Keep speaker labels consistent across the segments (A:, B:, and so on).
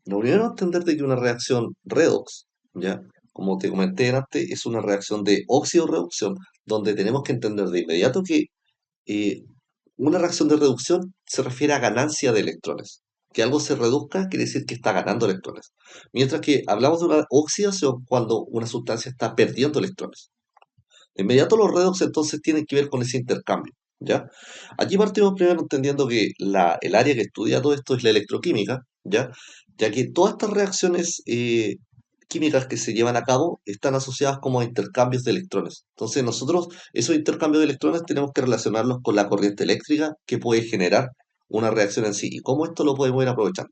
A: Lo primero es entender de que una reacción redox, ¿ya? Como te comenté antes, es una reacción de óxido-reducción, donde tenemos que entender de inmediato que eh, una reacción de reducción se refiere a ganancia de electrones. Que algo se reduzca quiere decir que está ganando electrones. Mientras que hablamos de una oxidación cuando una sustancia está perdiendo electrones. De inmediato los redox entonces tienen que ver con ese intercambio, ¿ya? Aquí partimos primero entendiendo que el área que estudia todo esto es la electroquímica, ¿ya? Ya que todas estas reacciones químicas que se llevan a cabo están asociadas como a intercambios de electrones. Entonces nosotros esos intercambios de electrones tenemos que relacionarlos con la corriente eléctrica que puede generar una reacción en sí y cómo esto lo podemos ir aprovechando.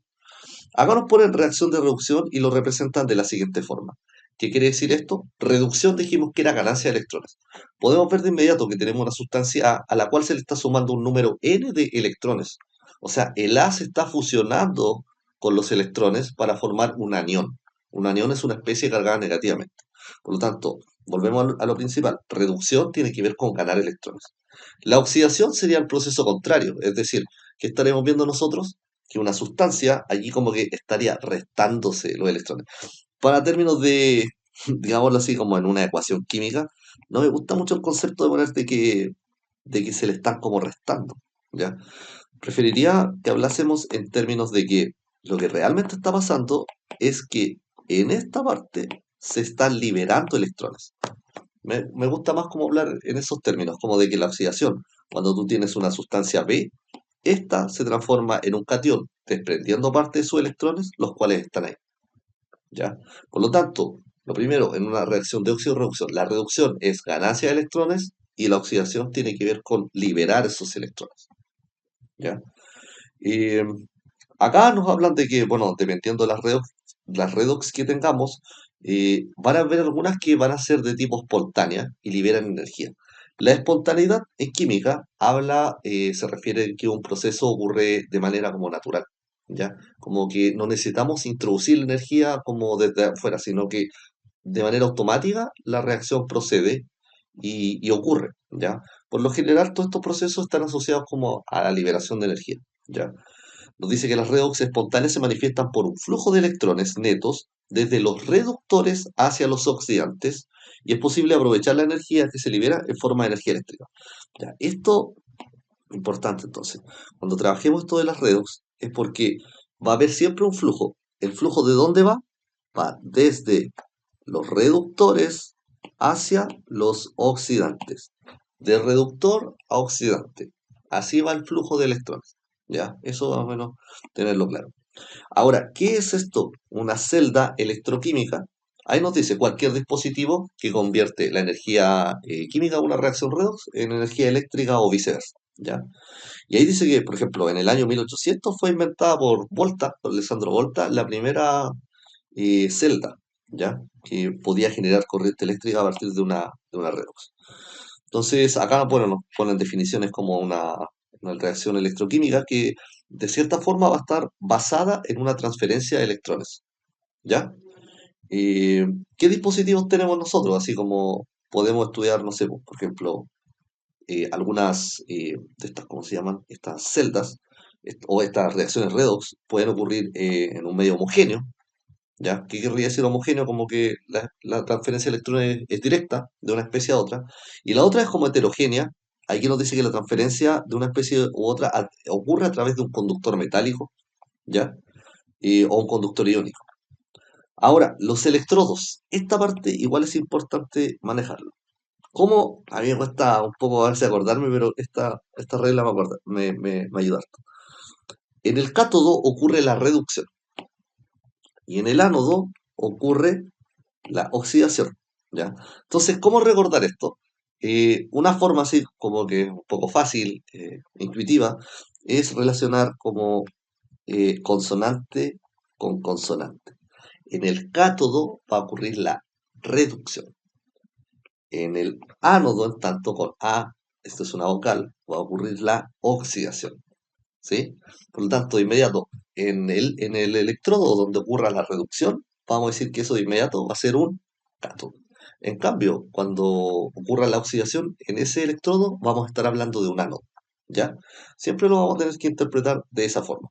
A: Acá nos ponen reacción de reducción y lo representan de la siguiente forma. ¿Qué quiere decir esto? Reducción dijimos que era ganancia de electrones. Podemos ver de inmediato que tenemos una sustancia A a la cual se le está sumando un número n de electrones. O sea, el A se está fusionando con los electrones para formar un anión. Un anión es una especie cargada negativamente. Por lo tanto, volvemos a lo principal. Reducción tiene que ver con ganar electrones. La oxidación sería el proceso contrario, es decir, ¿qué estaremos viendo nosotros? Que una sustancia allí como que estaría restándose los electrones. Para términos de, digámoslo así, como en una ecuación química, no me gusta mucho el concepto de ponerte de que se le están como restando, ¿ya? Preferiría que hablásemos en términos de que lo que realmente está pasando es que en esta parte se están liberando electrones. Me gusta más como hablar en esos términos, como de que la oxidación, cuando tú tienes una sustancia B, esta se transforma en un catión, desprendiendo parte de sus electrones, los cuales están ahí, ¿ya? Por lo tanto, lo primero, en una reacción de óxido-reducción, la reducción es ganancia de electrones y la oxidación tiene que ver con liberar esos electrones, ¿ya? Y acá nos hablan de que, bueno, dependiendo de las redox que tengamos, van a haber algunas que van a ser de tipo espontánea y liberan energía. La espontaneidad en química se refiere a que un proceso ocurre de manera como natural, ¿ya? Como que no necesitamos introducir la energía como desde afuera, sino que de manera automática la reacción procede y ocurre, ¿ya? Por lo general, todos estos procesos están asociados como a la liberación de energía, ¿ya? Nos dice que las redox espontáneas se manifiestan por un flujo de electrones netos desde los reductores hacia los oxidantes y es posible aprovechar la energía que se libera en forma de energía eléctrica. Ya, esto, importante entonces, cuando trabajemos esto de las redox es porque va a haber siempre un flujo. ¿El flujo de dónde va? Va desde los reductores hacia los oxidantes. De reductor a oxidante. Así va el flujo de electrones. Ya, eso más o menos tenerlo claro. Ahora, ¿qué es esto? Una celda electroquímica. Ahí nos dice cualquier dispositivo que convierte la energía química de una reacción redox en energía eléctrica o viceversa. ¿Ya? Y ahí dice que, por ejemplo, en el año 1800 fue inventada por Volta, por Alessandro Volta, la primera celda, ¿ya? Que podía generar corriente eléctrica a partir de una redox. Entonces, acá, bueno, nos ponen definiciones como una reacción electroquímica que de cierta forma va a estar basada en una transferencia de electrones, ¿ya? Eh, ¿Qué dispositivos tenemos nosotros? Así como podemos estudiar, no sé, pues, por ejemplo, algunas de estas, ¿cómo se llaman? Estas celdas o estas reacciones redox pueden ocurrir en un medio homogéneo, ¿ya? ¿Qué querría decir homogéneo? Como que la transferencia de electrones es directa de una especie a otra. Y la otra es como heterogénea. Aquí nos dice que la transferencia de una especie u otra ocurre a través de un conductor metálico, ¿ya? O un conductor iónico. Ahora, los electrodos. Esta parte igual es importante manejarlo. ¿Cómo? A mí me cuesta un poco a veces acordarme, pero esta regla me ayuda harto. En el cátodo ocurre la reducción y en el ánodo ocurre la oxidación, ¿ya? Entonces, ¿cómo recordar esto? Una forma así como que un poco fácil, intuitiva, es relacionar como consonante con consonante. En el cátodo va a ocurrir la reducción. En el ánodo, en tanto con A, esto es una vocal, va a ocurrir la oxidación, ¿sí? Por lo tanto, de inmediato, en el electrodo donde ocurra la reducción, vamos a decir que eso de inmediato va a ser un cátodo. En cambio, cuando ocurra la oxidación en ese electrodo, vamos a estar hablando de un ánodo, ¿ya? Siempre lo vamos a tener que interpretar de esa forma.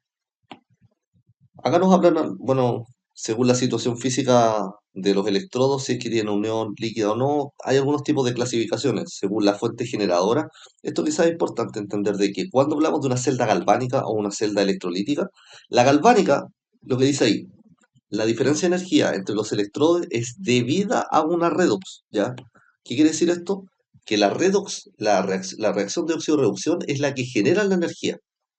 A: Acá nos hablan, bueno, según la situación física de los electrodos, si es que tienen unión líquida o no, hay algunos tipos de clasificaciones según la fuente generadora. Esto quizás es importante entender de que cuando hablamos de una celda galvánica o una celda electrolítica, la galvánica, lo que dice ahí, la diferencia de energía entre los electrodos es debida a una redox, ¿ya? ¿Qué quiere decir esto? Que la redox, la reacción de óxido-reducción es la que genera la energía,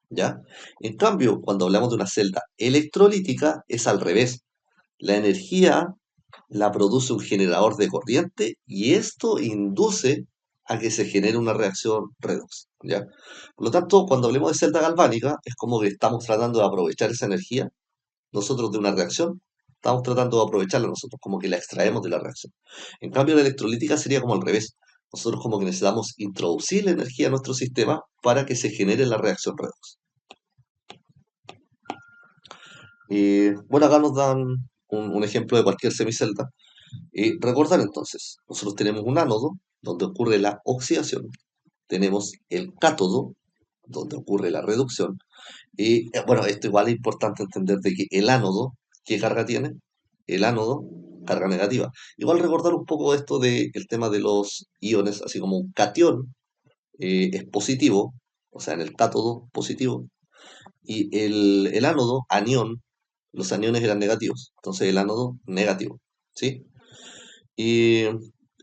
A: ¿ya? En cambio, cuando hablamos de una celda electrolítica, es al revés. La energía la produce un generador de corriente y esto induce a que se genere una reacción redox, ¿ya? Por lo tanto, cuando hablemos de celda galvánica, es como que estamos tratando de aprovechar esa energía nosotros de una reacción, estamos tratando de aprovecharla nosotros, como que la extraemos de la reacción. En cambio, la electrolítica sería como al revés. Nosotros como que necesitamos introducir la energía a nuestro sistema para que se genere la reacción redox. Y bueno, acá nos dan un ejemplo de cualquier semicelda. Y recordar entonces, nosotros tenemos un ánodo donde ocurre la oxidación, tenemos el cátodo donde ocurre la reducción. Y bueno, esto igual es importante entender de que el ánodo, ¿qué carga tiene? El ánodo, carga negativa. Igual recordar un poco esto del tema de los iones, así como un catión es positivo, o sea, en el cátodo positivo, y el ánodo, anión, los aniones eran negativos, entonces el ánodo negativo, ¿sí? Y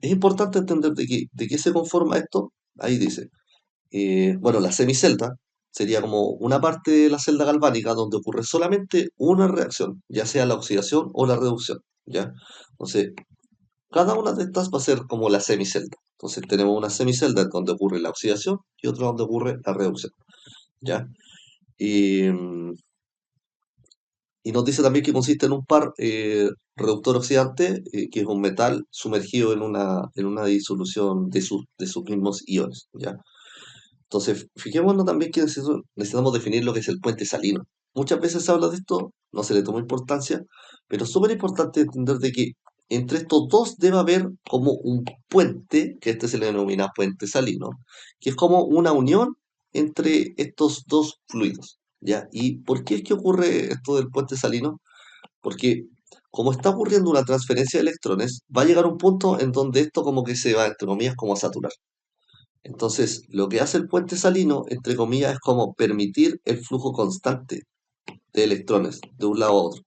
A: es importante entender de qué se conforma esto. Ahí dice, bueno, la semicelda sería como una parte de la celda galvánica donde ocurre solamente una reacción, ya sea la oxidación o la reducción, ¿ya? Entonces, cada una de estas va a ser como la semicelda. Entonces, tenemos una semicelda donde ocurre la oxidación y otra donde ocurre la reducción, ¿ya? Y, y nos dice también que consiste en un par reductor oxidante, que es un metal sumergido en una disolución de sus mismos iones, ¿ya? Entonces, fijémonos también que necesitamos definir lo que es el puente salino. Muchas veces se habla de esto, no se le toma importancia, pero es súper importante entender de que entre estos dos debe haber como un puente, que este se le denomina puente salino, que es como una unión entre estos dos fluidos, ¿ya? ¿Y por qué es que ocurre esto del puente salino? Porque como está ocurriendo una transferencia de electrones, va a llegar un punto en donde esto como que se va, entre comillas, como a saturar. Entonces, lo que hace el puente salino, entre comillas, es como permitir el flujo constante de electrones de un lado a otro,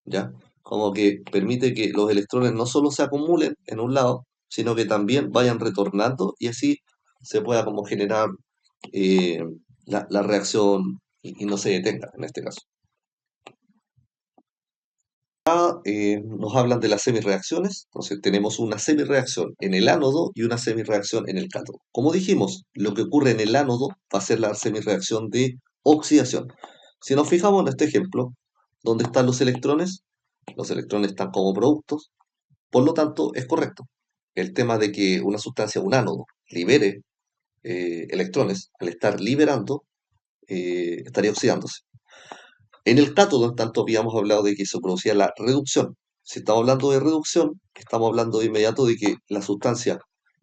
A: ¿ya? Como que permite que los electrones no solo se acumulen en un lado, sino que también vayan retornando y así se pueda como generar eh, la reacción y no se detenga en este caso. Nos hablan de las semirreacciones, entonces tenemos una semirreacción en el ánodo y una semirreacción en el cátodo. Como dijimos, lo que ocurre en el ánodo va a ser la semirreacción de oxidación. Si nos fijamos en este ejemplo, ¿dónde están los electrones están como productos, por lo tanto es correcto. El tema de que una sustancia, un ánodo, libere electrones, al estar liberando, estaría oxidándose. En el cátodo, en tanto, habíamos hablado de que se producía la reducción. Si estamos hablando de reducción, estamos hablando de inmediato de que la sustancia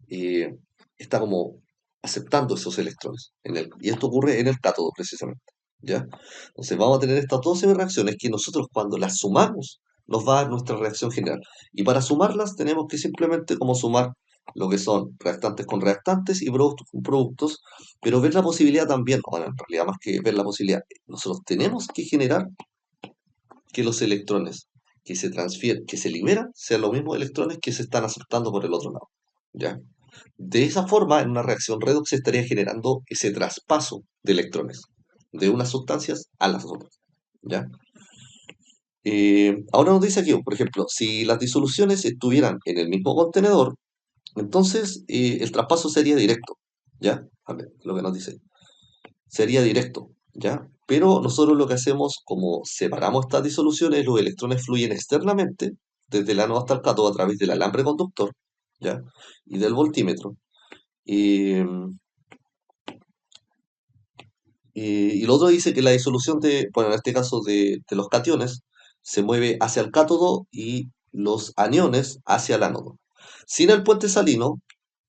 A: eh, está como aceptando esos electrones. Y esto ocurre en el cátodo, precisamente. ¿Ya? Entonces vamos a tener estas dos reacciones que nosotros cuando las sumamos nos va a dar nuestra reacción general. Y para sumarlas tenemos que simplemente como sumar lo que son reactantes con reactantes y productos con productos, pero ver la posibilidad también, bueno, en realidad más que ver la posibilidad, nosotros tenemos que generar que los electrones que se transfieren, que se liberan, sean los mismos electrones que se están aceptando por el otro lado. ¿Ya? De esa forma, en una reacción redox se estaría generando ese traspaso de electrones de unas sustancias a las otras. ¿Ya? Ahora nos dice aquí, por ejemplo, si las disoluciones estuvieran en el mismo contenedor, entonces el traspaso sería directo. ¿Ya? A ver, lo que nos dice. Sería directo, ¿ya? Pero nosotros lo que hacemos, como separamos estas disoluciones, los electrones fluyen externamente, desde el ánodo hasta el cátodo a través del alambre conductor, ¿ya? Y del voltímetro. Y, y lo otro dice que la disolución de, bueno, en este caso de los cationes, se mueve hacia el cátodo y los aniones hacia el ánodo. Sin el puente salino,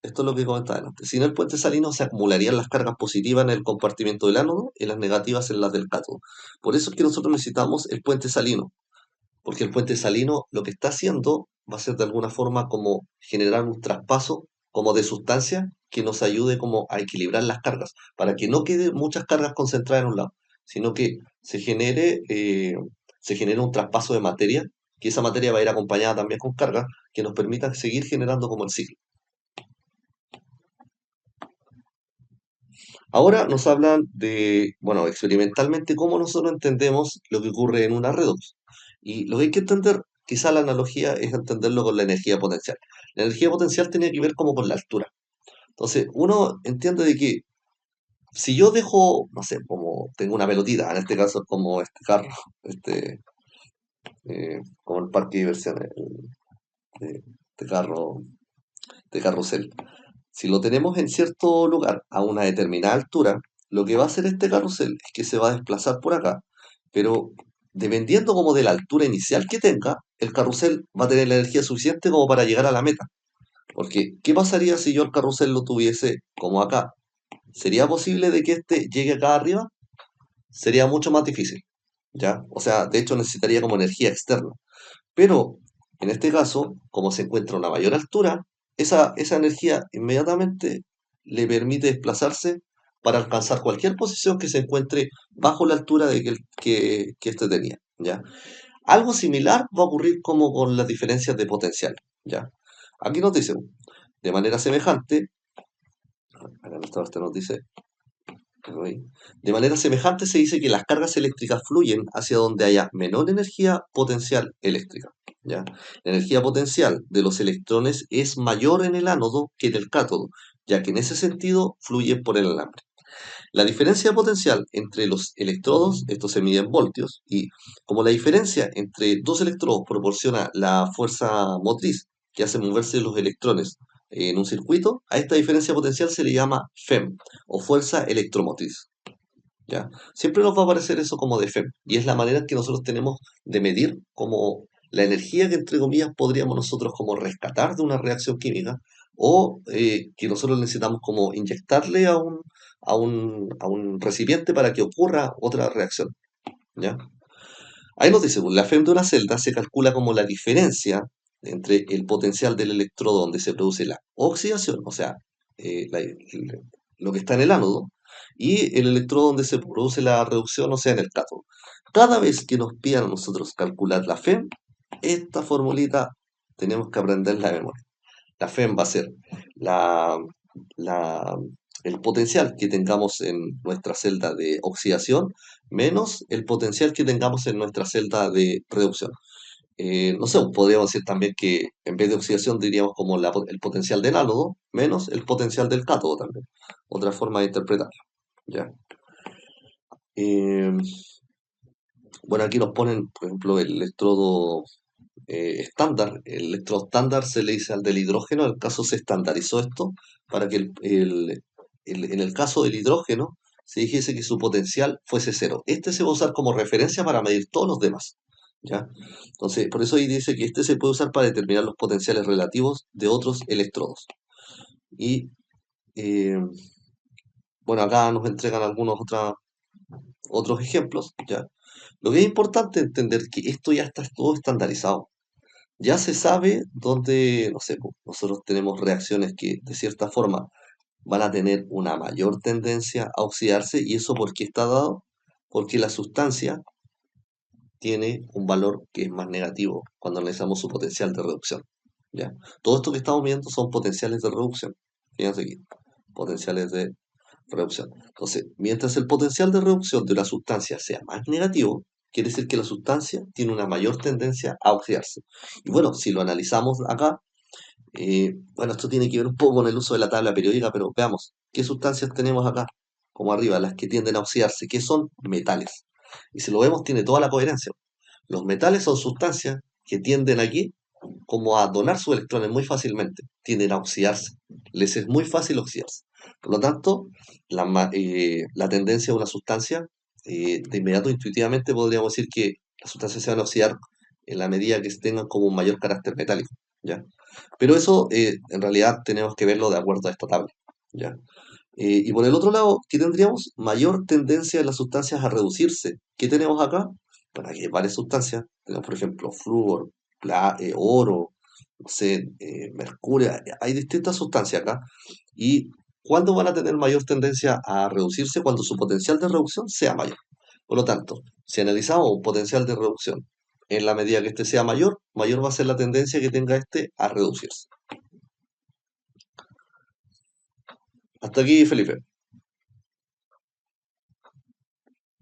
A: Esto es lo que comentaba antes. Sin el puente salino se acumularían las cargas positivas en el compartimento del ánodo y las negativas en las del cátodo. Por eso es que nosotros necesitamos el puente salino, porque el puente salino lo que está haciendo va a ser de alguna forma como generar un traspaso como de sustancia que nos ayude como a equilibrar las cargas, para que no quede muchas cargas concentradas en un lado, sino que se genere un traspaso de materia, que esa materia va a ir acompañada también con cargas que nos permitan seguir generando como el ciclo. Ahora nos hablan de, bueno, experimentalmente cómo nosotros entendemos lo que ocurre en una redox. Y lo que hay que entender, quizá la analogía es entenderlo con la energía potencial. La energía potencial tiene que ver como con la altura. Entonces, uno entiende de que si yo dejo, no sé, como tengo una pelotita, en este caso es como este carro, este, como el parque de diversiones, este carro, de carrusel. Si lo tenemos en cierto lugar, a una determinada altura, lo que va a hacer este carrusel es que se va a desplazar por acá, pero dependiendo como de la altura inicial que tenga, el carrusel va a tener la energía suficiente como para llegar a la meta. Porque, ¿qué pasaría si yo el carrusel lo tuviese como acá? ¿Sería posible de que este llegue acá arriba? Sería mucho más difícil, ¿ya? O sea, de hecho necesitaría como energía externa. Pero en este caso, como se encuentra a una mayor altura, esa energía inmediatamente le permite desplazarse para alcanzar cualquier posición que se encuentre bajo la altura de que éste tenía, ¿ya? Algo similar va a ocurrir como con las diferencias de potencial, ¿ya? Aquí nos dice, de manera semejante, acá en esta parte nos dice, de manera semejante se dice que las cargas eléctricas fluyen hacia donde haya menor energía potencial eléctrica. ¿Ya? La energía potencial de los electrones es mayor en el ánodo que en el cátodo, ya que en ese sentido fluye por el alambre. La diferencia potencial entre los electrodos, esto se mide en voltios, y como la diferencia entre dos electrodos proporciona la fuerza motriz que hace moverse los electrones en un circuito, a esta diferencia potencial se le llama FEM o fuerza electromotriz. ¿Ya? Siempre nos va a aparecer eso como de FEM, y es la manera en que nosotros tenemos de medir como la energía que entre comillas podríamos nosotros como rescatar de una reacción química o que nosotros necesitamos como inyectarle a un recipiente para que ocurra otra reacción. ¿Ya? Ahí nos dice, pues, la FEM de una celda se calcula como la diferencia entre el potencial del electrodo donde se produce la oxidación, o sea, lo que está en el ánodo, y el electrodo donde se produce la reducción, o sea, en el cátodo. Cada vez que nos pidan a nosotros calcular la FEM, esta formulita tenemos que aprenderla de memoria. La FEM va a ser la, la- el potencial que tengamos en nuestra celda de oxidación menos el potencial que tengamos en nuestra celda de reducción. No sé, podríamos decir también que en vez de oxidación diríamos como el potencial del ánodo menos el potencial del cátodo también. Otra forma de interpretarlo. ¿Ya? Eh, bueno, aquí nos ponen, por ejemplo, el electrodo estándar. El electrodo estándar se le dice al del hidrógeno. En el caso se estandarizó esto para que en el caso del hidrógeno se dijese que su potencial fuese cero. Este se va a usar como referencia para medir todos los demás. ¿Ya? Entonces, por eso ahí dice que este se puede usar para determinar los potenciales relativos de otros electrodos. Y eh, bueno, acá nos entregan algunos otros ejemplos. ¿Ya? Lo que es importante entender que esto ya está todo estandarizado. Ya se sabe dónde, no sé, nosotros tenemos reacciones que de cierta forma van a tener una mayor tendencia a oxidarse y eso ¿por qué está dado? Porque la sustancia tiene un valor que es más negativo cuando analizamos su potencial de reducción. ¿Ya? Todo esto que estamos viendo son potenciales de reducción. Fíjense aquí, potenciales de reducción. Entonces, mientras el potencial de reducción de una sustancia sea más negativo, quiere decir que la sustancia tiene una mayor tendencia a oxidarse. Y bueno, si lo analizamos acá, bueno, esto tiene que ver un poco con el uso de la tabla periódica, pero veamos, ¿qué sustancias tenemos acá? Como arriba, las que tienden a oxidarse, ¿qué son? Metales. Y si lo vemos, tiene toda la coherencia. Los metales son sustancias que tienden aquí como a donar sus electrones muy fácilmente, tienden a oxidarse. Les es muy fácil oxidarse. Por lo tanto, la tendencia de una sustancia, de inmediato, intuitivamente, podríamos decir que las sustancias se van a oxidar en la medida que tengan como un mayor carácter metálico. ¿Ya? Pero eso en realidad tenemos que verlo de acuerdo a esta tabla, ¿ya? Y por el otro lado, ¿qué tendríamos? Mayor tendencia de las sustancias a reducirse. ¿Qué tenemos acá? Bueno, aquí hay varias sustancias. Tenemos, por ejemplo, flúor, oro, no sé, mercurio. Hay distintas sustancias acá. ¿Y cuándo van a tener mayor tendencia a reducirse? Cuando su potencial de reducción sea mayor. Por lo tanto, si analizamos un potencial de reducción, en la medida que este sea mayor, mayor va a ser la tendencia que tenga este a reducirse. Hasta aquí, Felipe.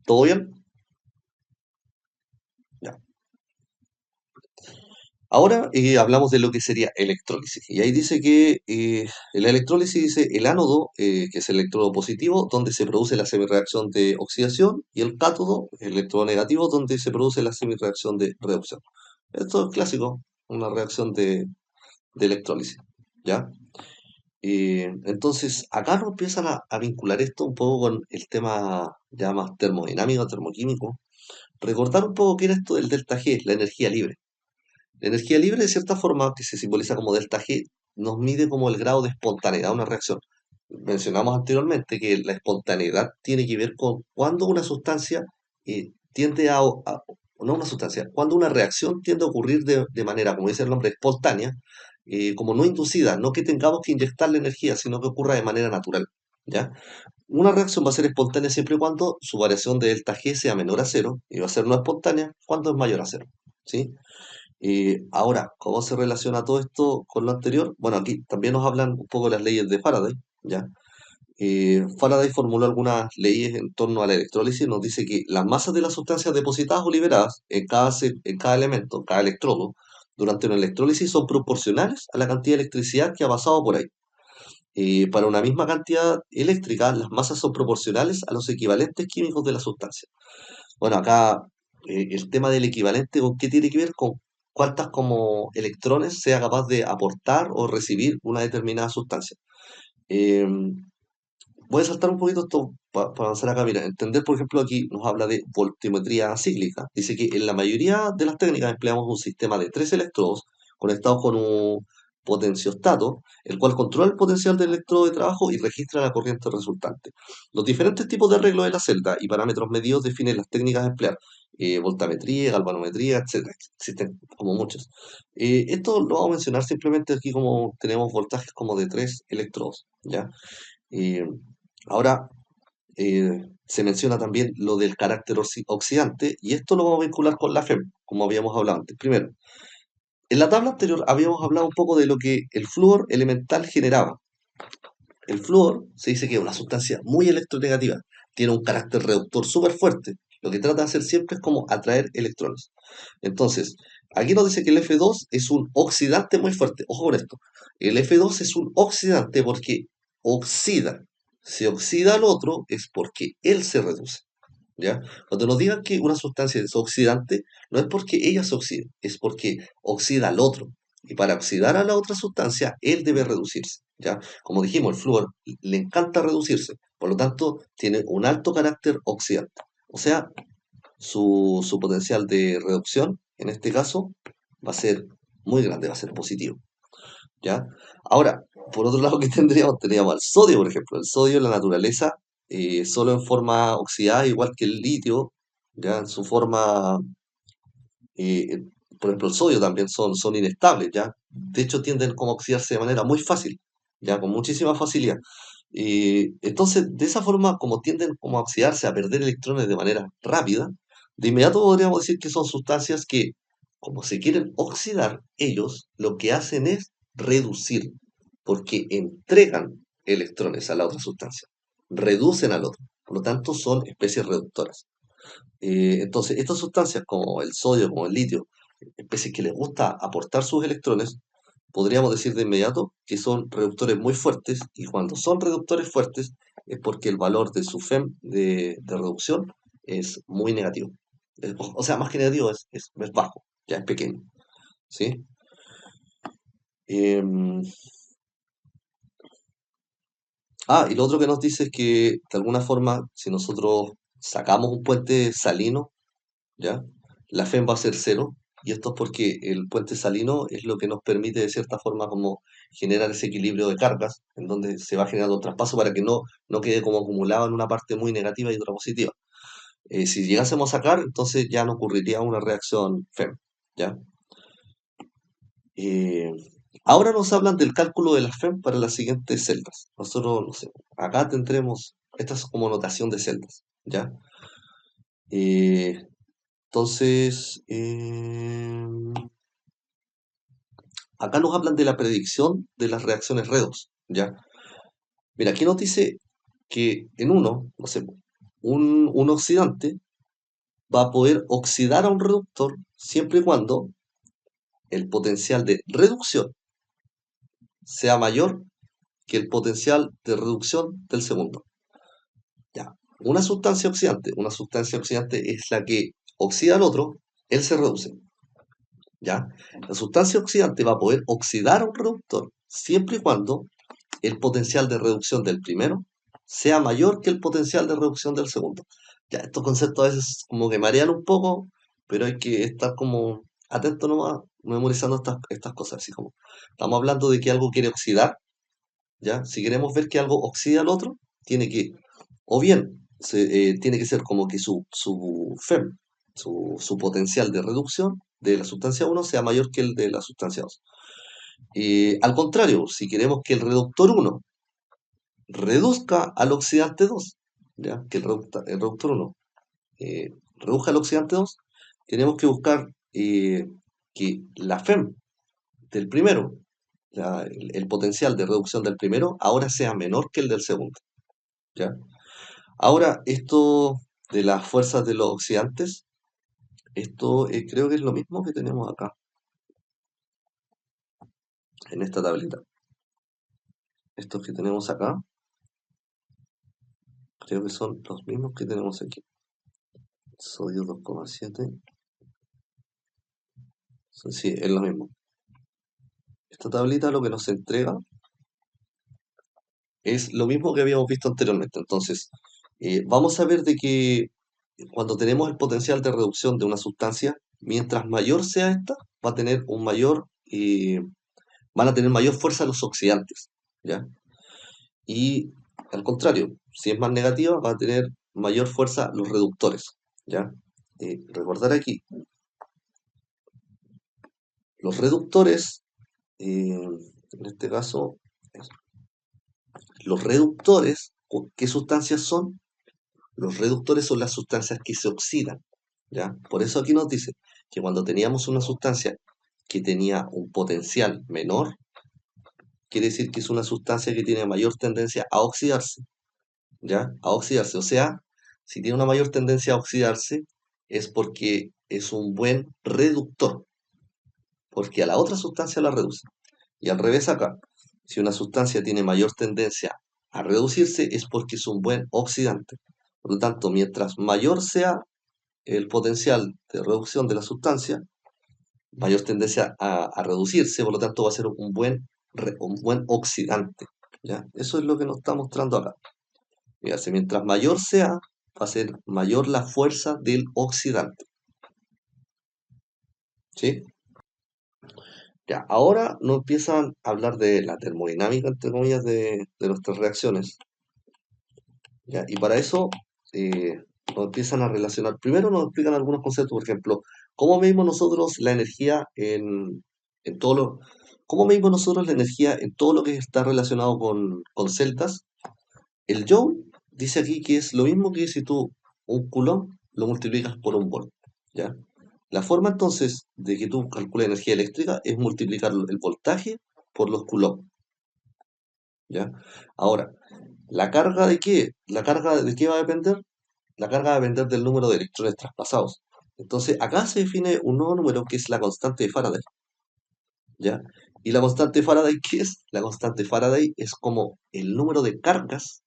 A: ¿Todo bien? Ya. Ahora hablamos de lo que sería electrólisis. Y ahí dice que la electrólisis dice el ánodo, que es el electrodo positivo, donde se produce la semirreacción de oxidación, y el cátodo, el electrodo negativo, donde se produce la semirreacción de reducción. Esto es clásico, una reacción de electrólisis. ¿Ya? Entonces, acá nos empiezan a vincular esto un poco con el tema ya más termodinámico, termoquímico. Recordar un poco qué era esto del delta G, la energía libre. La energía libre, de cierta forma, que se simboliza como delta G, nos mide como el grado de espontaneidad de una reacción. Mencionamos anteriormente que la espontaneidad tiene que ver con cuando una sustancia tiende no una sustancia, cuando una reacción tiende a ocurrir de manera, como dice el nombre, espontánea, como no inducida, no que tengamos que inyectarle energía, sino que ocurra de manera natural. ¿Ya? Una reacción va a ser espontánea siempre y cuando su variación de delta G sea menor a cero, y va a ser no espontánea cuando es mayor a cero. ¿Sí? Ahora, ¿cómo se relaciona todo esto con lo anterior? Bueno, aquí también nos hablan un poco de las leyes de Faraday, ¿ya? Faraday formuló algunas leyes en torno a la electrólisis, nos dice que las masas de las sustancias depositadas o liberadas en cada elemento, cada electrodo, durante una electrólisis son proporcionales a la cantidad de electricidad que ha pasado por ahí. Para una misma cantidad eléctrica, las masas son proporcionales a los equivalentes químicos de la sustancia. Bueno, acá el tema del equivalente, ¿con qué tiene que ver? Con cuántas como electrones sea capaz de aportar o recibir una determinada sustancia. Eh, Voy a saltar un poquito esto para avanzar acá. Mira, entender, por ejemplo, aquí nos habla de voltiometría cíclica. Dice que en la mayoría de las técnicas empleamos un sistema de tres electrodos conectados con un potenciostato, el cual controla el potencial del electrodo de trabajo y registra la corriente resultante. Los diferentes tipos de arreglo de la celda y parámetros medidos definen las técnicas a emplear. Voltametría, galvanometría, etcétera. Existen como muchos. Esto lo vamos a mencionar simplemente aquí como tenemos voltajes como de tres electrodos, ¿ya? Eh, Ahora, se menciona también lo del carácter oxidante, y esto lo vamos a vincular con la FEM, como habíamos hablado antes. Primero, en la tabla anterior habíamos hablado un poco de lo que el flúor elemental generaba. El flúor se dice que es una sustancia muy electronegativa, tiene un carácter reductor súper fuerte. Lo que trata de hacer siempre es como atraer electrones. Entonces, aquí nos dice que el F2 es un oxidante muy fuerte. Ojo con esto. El F2 es un oxidante porque oxida. Si oxida al otro es porque él se reduce. ¿Ya? Cuando nos digan que una sustancia es oxidante, no es porque ella se oxide, es porque oxida al otro. Y para oxidar a la otra sustancia, él debe reducirse. ¿Ya? Como dijimos, el flúor le encanta reducirse, por lo tanto, tiene un alto carácter oxidante. O sea, su potencial de reducción, en este caso, va a ser muy grande, va a ser positivo. ¿Ya? Ahora, por otro lado, ¿qué tendríamos? Tendríamos al sodio, por ejemplo. El sodio en la naturaleza, solo en forma oxidada, igual que el litio, ¿ya? En su forma, eh, por ejemplo, el sodio también son inestables, ¿ya? De hecho, tienden como a oxidarse de manera muy fácil, ¿ya? Con muchísima facilidad. Entonces, de esa forma, como tienden como a oxidarse, a perder electrones de manera rápida, de inmediato podríamos decir que son sustancias que, como se quieren oxidar, ellos lo que hacen es reducir, porque entregan electrones a la otra sustancia, reducen al otro, por lo tanto son especies reductoras. Entonces, estas sustancias como el sodio, como el litio, especies que les gusta aportar sus electrones, podríamos decir de inmediato que son reductores muy fuertes, y cuando son reductores fuertes es porque el valor de su FEM de reducción es muy negativo. O sea, más que negativo es bajo, ya es pequeño. ¿Sí? Em, y lo otro que nos dice es que de alguna forma, si nosotros sacamos un puente salino, ¿ya? La FEM va a ser cero, y esto es porque el puente salino es lo que nos permite de cierta forma como generar ese equilibrio de cargas, en donde se va generando un traspaso para que no quede como acumulado en una parte muy negativa y otra positiva. Si llegásemos a sacar, entonces ya no ocurriría una reacción FEM, ¿ya? Eh, Ahora nos hablan del cálculo de las FEM para las siguientes celdas. Nosotros, no sé, acá tendremos, esta es como notación de celdas, ¿ya? Eh, entonces, acá nos hablan de la predicción de las reacciones redox, ¿ya? Mira, aquí nos dice que en uno, no sé, un oxidante va a poder oxidar a un reductor siempre y cuando el potencial de reducción sea mayor que el potencial de reducción del segundo. Ya. Una sustancia oxidante es la que oxida al otro, él se reduce. ¿Ya? La sustancia oxidante va a poder oxidar a un reductor siempre y cuando el potencial de reducción del primero sea mayor que el potencial de reducción del segundo. Ya, estos conceptos a veces como que marean un poco, pero hay que estar como atento nomás, memorizando estas cosas. Así como, estamos hablando de que algo quiere oxidar, ¿ya? Si queremos ver que algo oxida al otro, tiene que, o bien, tiene que ser como que su FEM, su potencial de reducción de la sustancia uno sea mayor que el de la sustancia 2. Al contrario, si queremos que el reductor uno reduzca al oxidante 2, ¿ya? Que el reductor 1 reduzca al oxidante 2, tenemos que buscar que la FEM del primero, el potencial de reducción del primero, ahora sea menor que el del segundo, ¿ya? Ahora, esto de las fuerzas de los oxidantes, esto creo que es lo mismo que tenemos acá, en esta tablita. Estos que tenemos acá, creo que son los mismos que tenemos aquí. Sodio 2,7. Sí, es lo mismo. Esta tablita lo que nos entrega es lo mismo que habíamos visto anteriormente. Entonces, vamos a ver de que cuando tenemos el potencial de reducción de una sustancia, mientras mayor sea esta, va a tener van a tener mayor fuerza los oxidantes, ¿ya? Y al contrario, si es más negativa, va a tener mayor fuerza los reductores, ¿ya? Recordar aquí, los reductores, en este caso, los reductores, ¿qué sustancias son? Los reductores son las sustancias que se oxidan, ¿ya? Por eso aquí nos dice que cuando teníamos una sustancia que tenía un potencial menor, quiere decir que es una sustancia que tiene mayor tendencia a oxidarse, ¿ya? A oxidarse. O sea, si tiene una mayor tendencia a oxidarse, es porque es un buen reductor, porque a la otra sustancia la reduce. Y al revés acá, si una sustancia tiene mayor tendencia a reducirse, es porque es un buen oxidante. Por lo tanto, mientras mayor sea el potencial de reducción de la sustancia, mayor tendencia a reducirse, por lo tanto va a ser un buen oxidante. ¿Ya? Eso es lo que nos está mostrando acá. Fíjate, mientras mayor sea, va a ser mayor la fuerza del oxidante. ¿Sí? Ya, ahora nos empiezan a hablar de la termodinámica, entre comillas, de nuestras reacciones. ¿Ya? Y para eso nos empiezan a relacionar. Primero nos explican algunos conceptos, por ejemplo, cómo medimos nosotros la energía en todo lo, cómo medimos nosotros la energía en todo lo que está relacionado con celdas. El Joule dice aquí que es lo mismo que si tú un coulomb lo multiplicas por un volt, ¿ya? La forma entonces de que tú calcules energía eléctrica es multiplicar el voltaje por los coulombs, ¿ya? Ahora, ¿la carga de qué? ¿La carga de qué va a depender? La carga va a depender del número de electrones traspasados. Entonces, acá se define un nuevo número que es la constante de Faraday, ¿ya? ¿Y la constante de Faraday qué es? La constante de Faraday es como el número de cargas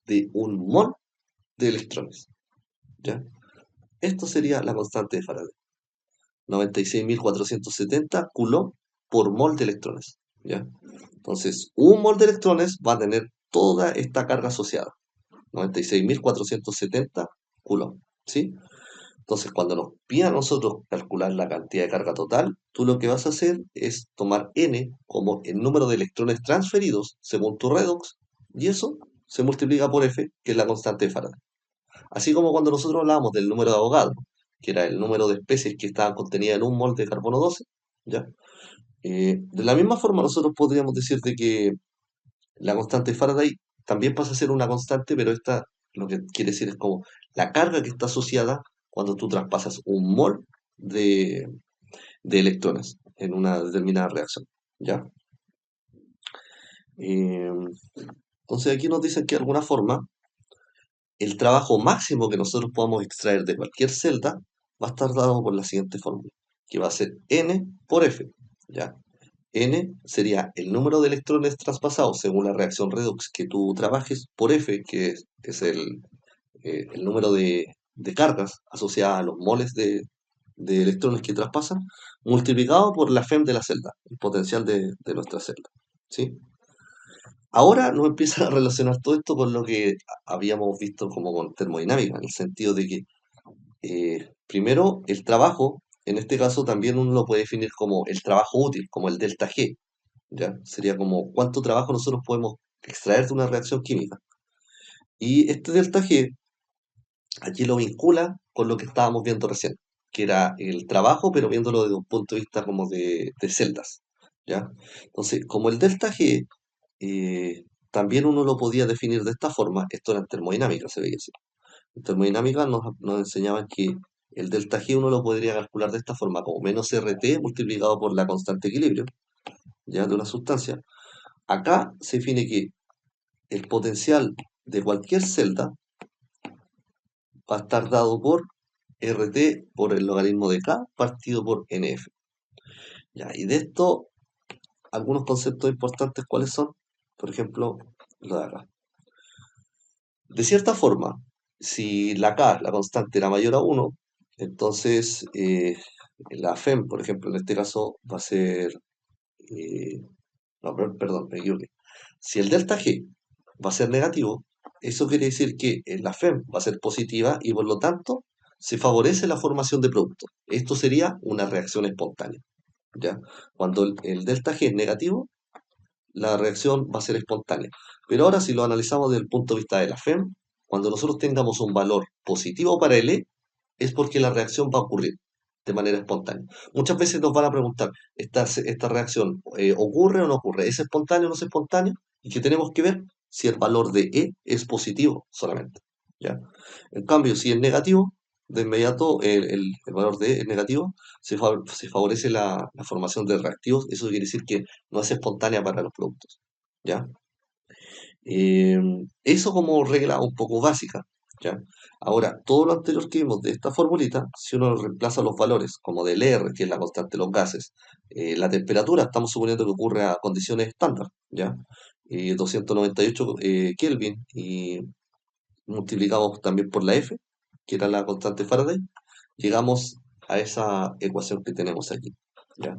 A: de un mol de electrones, ¿ya? Esto sería la constante de Faraday. 96.470 coulomb por mol de electrones, ¿ya? Entonces, un mol de electrones va a tener toda esta carga asociada. 96.470 coulomb, ¿sí? Entonces, cuando nos pida a nosotros calcular la cantidad de carga total, tú lo que vas a hacer es tomar n como el número de electrones transferidos según tu redox, y eso se multiplica por F, que es la constante de Faraday. Así como cuando nosotros hablábamos del número de Avogadro, que era el número de especies que estaban contenidas en un mol de carbono 12, ¿ya? De la misma forma nosotros podríamos decir de que la constante de Faraday también pasa a ser una constante, pero esta lo que quiere decir es como la carga que está asociada cuando tú traspasas un mol de, de electrones en una determinada reacción, ¿ya? Eh, entonces aquí nos dicen que de alguna forma el trabajo máximo que nosotros podamos extraer de cualquier celda va a estar dado por la siguiente fórmula, que va a ser N por F, ¿ya? N sería el número de electrones traspasados según la reacción redox que tú trabajes por F, que es el número de cargas asociadas a los moles de electrones que traspasan, multiplicado por la FEM de la celda, el potencial de nuestra celda. ¿Sí? Ahora nos empieza a relacionar todo esto con lo que habíamos visto como con termodinámica, en el sentido de que primero el trabajo, en este caso también uno lo puede definir como el trabajo útil, como el delta G, ¿ya? Sería como cuánto trabajo nosotros podemos extraer de una reacción química. Y este delta G aquí lo vincula con lo que estábamos viendo recién, que era el trabajo, pero viéndolo desde un punto de vista como de celdas, ¿ya? Entonces, como el delta G también uno lo podía definir de esta forma, esto era en termodinámica, se veía así. En termodinámica nos enseñaban que el delta G uno lo podría calcular de esta forma, como menos RT multiplicado por la constante de equilibrio, ya de una sustancia. Acá se define que el potencial de cualquier celda va a estar dado por RT por el logaritmo de K partido por NF. Ya, y de esto, algunos conceptos importantes, ¿cuáles son? Por ejemplo, lo de acá. De cierta forma, si la K, la constante, era mayor a 1, entonces la FEM, por ejemplo, en este caso va a ser... eh, no, perdón, me equivoqué. Si el delta G va a ser negativo, eso quiere decir que la FEM va a ser positiva y por lo tanto se favorece la formación de productos. Esto sería una reacción espontánea, ¿ya? Cuando el delta G es negativo, la reacción va a ser espontánea. Pero ahora si lo analizamos desde el punto de vista de la FEM, cuando nosotros tengamos un valor positivo para el E, es porque la reacción va a ocurrir de manera espontánea. Muchas veces nos van a preguntar, ¿esta reacción ocurre o no ocurre? ¿Es espontáneo o no es espontáneo? Y que tenemos que ver si el valor de E es positivo solamente, ¿ya? En cambio, si es negativo, de inmediato el valor de E es negativo, se favorece la formación de reactivos. Eso quiere decir que no es espontánea para los productos, ¿ya? Eso como regla un poco básica, ¿ya? Ahora, todo lo anterior que vimos de esta formulita, si uno reemplaza los valores como del R, que es la constante de los gases, la temperatura, estamos suponiendo que ocurre a condiciones estándar, ¿ya? 298 Kelvin y multiplicamos también por la F, que era la constante de Faraday, llegamos a esa ecuación que tenemos aquí, ¿ya?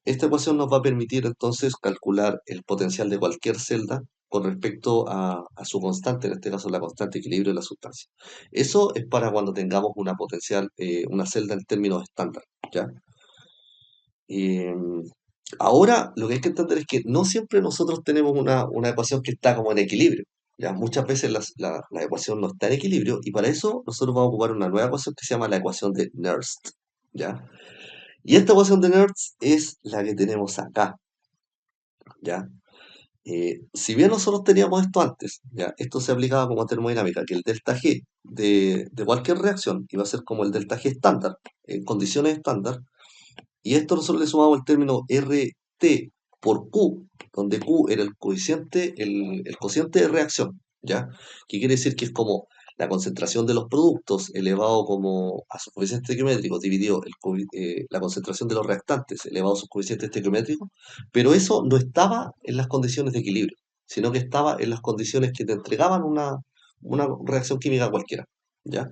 A: Esta ecuación nos va a permitir entonces calcular el potencial de cualquier celda con respecto a su constante, en este caso la constante de equilibrio de la sustancia. Eso es para cuando tengamos una potencial, una celda en términos estándar, ¿ya? Em, Ahora lo que hay que entender es que no siempre nosotros tenemos una ecuación que está como en equilibrio, ¿ya? Muchas veces la ecuación no está en equilibrio y para eso nosotros vamos a ocupar una nueva ecuación que se llama la ecuación de Nernst, ¿ya? Y esta ecuación de Nernst es la que tenemos acá, ¿ya? Si bien nosotros teníamos esto antes, ¿ya? Esto se aplicaba como termodinámica, que el delta G de cualquier reacción iba a ser como el delta G estándar, en condiciones estándar, y esto nosotros le sumamos el término RT por Q, donde Q era el cociente de reacción, ¿ya? Que quiere decir que es como la concentración de los productos elevado como a sus coeficientes estequiométricos dividido la concentración de los reactantes elevado a sus coeficientes estequiométricos, pero eso no estaba en las condiciones de equilibrio, sino que estaba en las condiciones que te entregaban una reacción química cualquiera, ¿ya?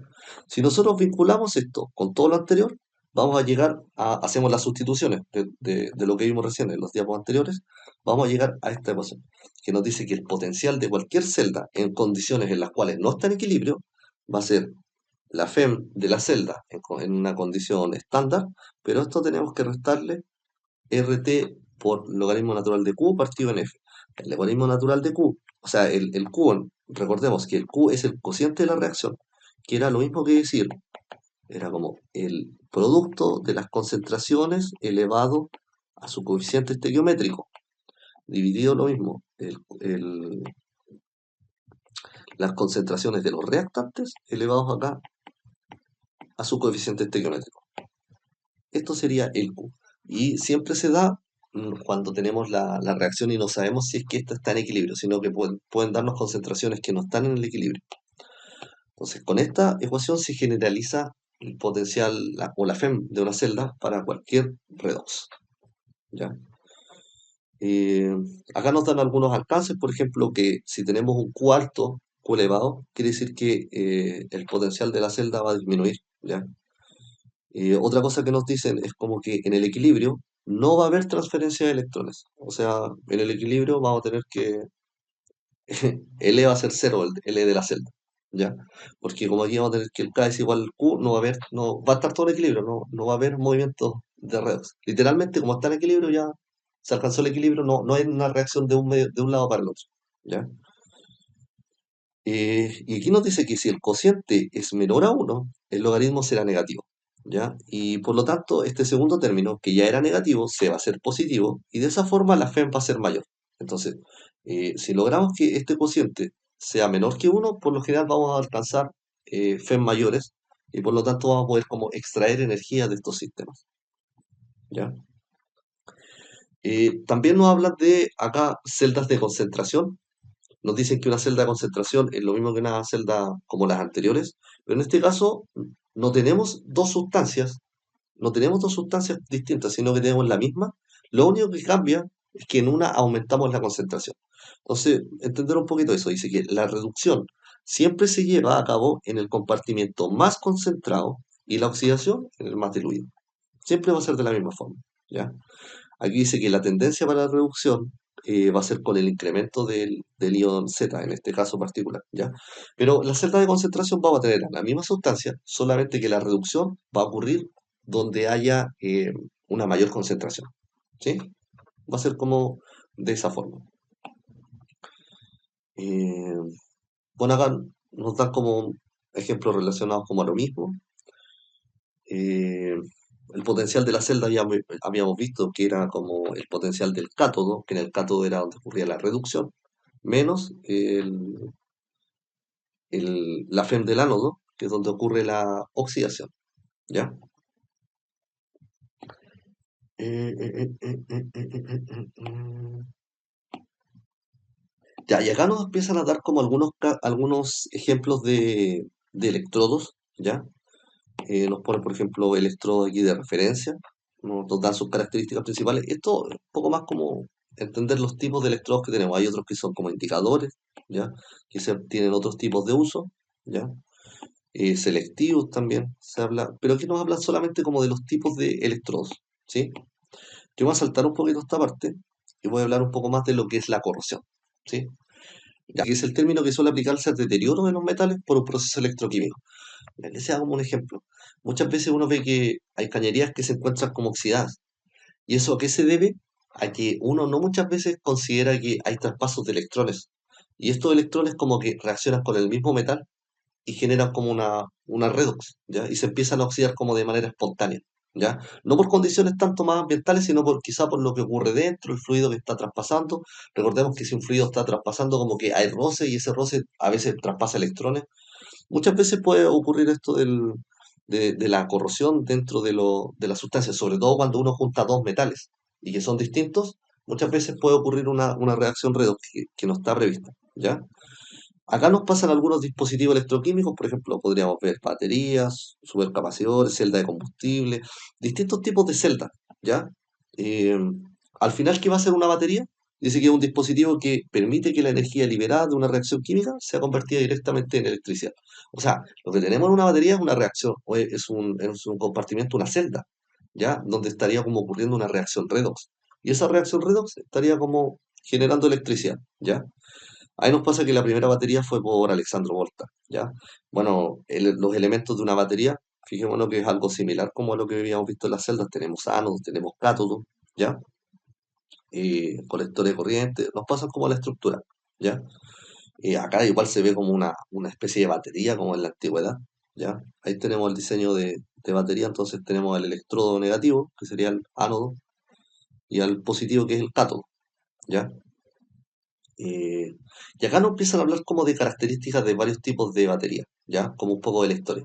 A: Si nosotros vinculamos esto con todo lo anterior, vamos a llegar hacemos las sustituciones de lo que vimos recién en los diapos anteriores, vamos a llegar a esta ecuación, que nos dice que el potencial de cualquier celda en condiciones en las cuales no está en equilibrio va a ser la FEM de la celda en una condición estándar, pero esto tenemos que restarle RT por logaritmo natural de Q partido en F. El logaritmo natural de Q, o sea, el Q, recordemos que el Q es el cociente de la reacción, que era lo mismo que decir, era como el producto de las concentraciones elevado a su coeficiente estequiométrico, dividido lo mismo, las concentraciones de los reactantes elevados acá a su coeficiente estequiométrico. Esto sería el Q. Y siempre se da cuando tenemos la reacción y no sabemos si es que esta está en equilibrio, sino que pueden darnos concentraciones que no están en el equilibrio. Entonces, con esta ecuación se generaliza el potencial o la FEM de una celda para cualquier redox. ¿Ya? Eh, Acá nos dan algunos alcances, por ejemplo, que si tenemos un Q alto, Q elevado, quiere decir que el potencial de la celda va a disminuir. ¿Ya? Otra cosa que nos dicen es como que en el equilibrio no va a haber transferencia de electrones. O sea, en el equilibrio vamos a tener que L va a ser cero, el L de la celda. ¿Ya? Porque como aquí vamos a tener que el K es igual al Q, no va a haber, no, va a estar todo en equilibrio, no va a haber movimiento de redox. Literalmente, como está en equilibrio, ya se alcanzó el equilibrio, no hay una reacción de un lado para el otro. ¿Ya? Y aquí nos dice que si el cociente es menor a uno, el logaritmo será negativo. ¿Ya? Y por lo tanto, este segundo término, que ya era negativo, se va a hacer positivo y de esa forma la FEM va a ser mayor. Entonces, si logramos que este cociente sea menor que uno, por lo general vamos a alcanzar FEM mayores y por lo tanto vamos a poder como extraer energía de estos sistemas. ¿Ya? También nos hablan de acá celdas de concentración. Nos dicen que una celda de concentración es lo mismo que una celda como las anteriores, pero en este caso no tenemos dos sustancias, no tenemos dos sustancias distintas, sino que tenemos la misma. Lo único que cambia es que en una aumentamos la concentración. Entonces, entender un poquito eso. Dice que la reducción siempre se lleva a cabo en el compartimiento más concentrado y la oxidación en el más diluido. Siempre va a ser de la misma forma. ¿Ya? Aquí dice que la tendencia para la reducción va a ser con el incremento del ion Z, en este caso particular, ¿ya? Pero la celda de concentración va a tener la misma sustancia, solamente que la reducción va a ocurrir donde haya una mayor concentración, ¿sí? Va a ser como de esa forma. Eh, bueno, acá nos dan como ejemplos relacionados como a lo mismo. Eh, el potencial de la celda ya habíamos visto que era como el potencial del cátodo, que en el cátodo era donde ocurría la reducción, menos la FEM del ánodo, que es donde ocurre la oxidación. ¿Ya? Ya, y acá nos empiezan a dar como algunos ejemplos de electrodos, ¿ya? Nos pone, por ejemplo, electrodos aquí de referencia, nos dan sus características principales. Esto es un poco más como entender los tipos de electrodos que tenemos. Hay otros que son como indicadores, ¿ya? Que tienen otros tipos de uso, ¿ya? Selectivos también se habla, pero aquí nos hablan solamente como de los tipos de electrodos, ¿sí? Yo voy a saltar un poquito esta parte y voy a hablar un poco más de lo que es la corrosión, ¿sí? Ya que es el término que suele aplicarse al deterioro de los metales por un proceso electroquímico. Les sea como un ejemplo. Muchas veces uno ve que hay cañerías que se encuentran como oxidadas. ¿Y eso a qué se debe? A que uno no muchas veces considera que hay traspasos de electrones. Y estos electrones como que reaccionan con el mismo metal y generan como una redox, ¿ya? Y se empiezan a oxidar como de manera espontánea, ¿ya? No por condiciones tanto más ambientales, sino quizá por lo que ocurre dentro, el fluido que está traspasando. Recordemos que si un fluido está traspasando, como que hay roce y ese roce a veces traspasa electrones. Muchas veces puede ocurrir esto de la corrosión dentro de la sustancia, sobre todo cuando uno junta dos metales y que son distintos, muchas veces puede ocurrir una reacción redox que no está prevista, ¿ya? Acá nos pasan algunos dispositivos electroquímicos, por ejemplo, podríamos ver baterías, supercapacidores, celda de combustible, distintos tipos de celdas, ¿ya? Eh, Al final, ¿qué va a ser una batería? Dice que es un dispositivo que permite que la energía liberada de una reacción química sea convertida directamente en electricidad. O sea, lo que tenemos en una batería es una reacción, o es un compartimento, una celda, ¿ya? Donde estaría como ocurriendo una reacción redox. Y esa reacción redox estaría como generando electricidad, ¿ya? Ahí nos pasa que la primera batería fue por Alexandro Volta, ¿ya? Bueno, los elementos de una batería, fijémonos que es algo similar como a lo que habíamos visto en las celdas. Tenemos ánodos, tenemos cátodos, ¿ya? Colectores de corriente, nos pasan como la estructura, ¿ya? Acá igual se ve como una especie de batería, como en la antigüedad, ¿ya? Ahí tenemos el diseño de batería, entonces tenemos el electrodo negativo, que sería el ánodo, y el positivo, que es el cátodo, ¿ya? Eh, y acá nos empiezan a hablar como de características de varios tipos de batería, ¿ya? Como un poco de la historia.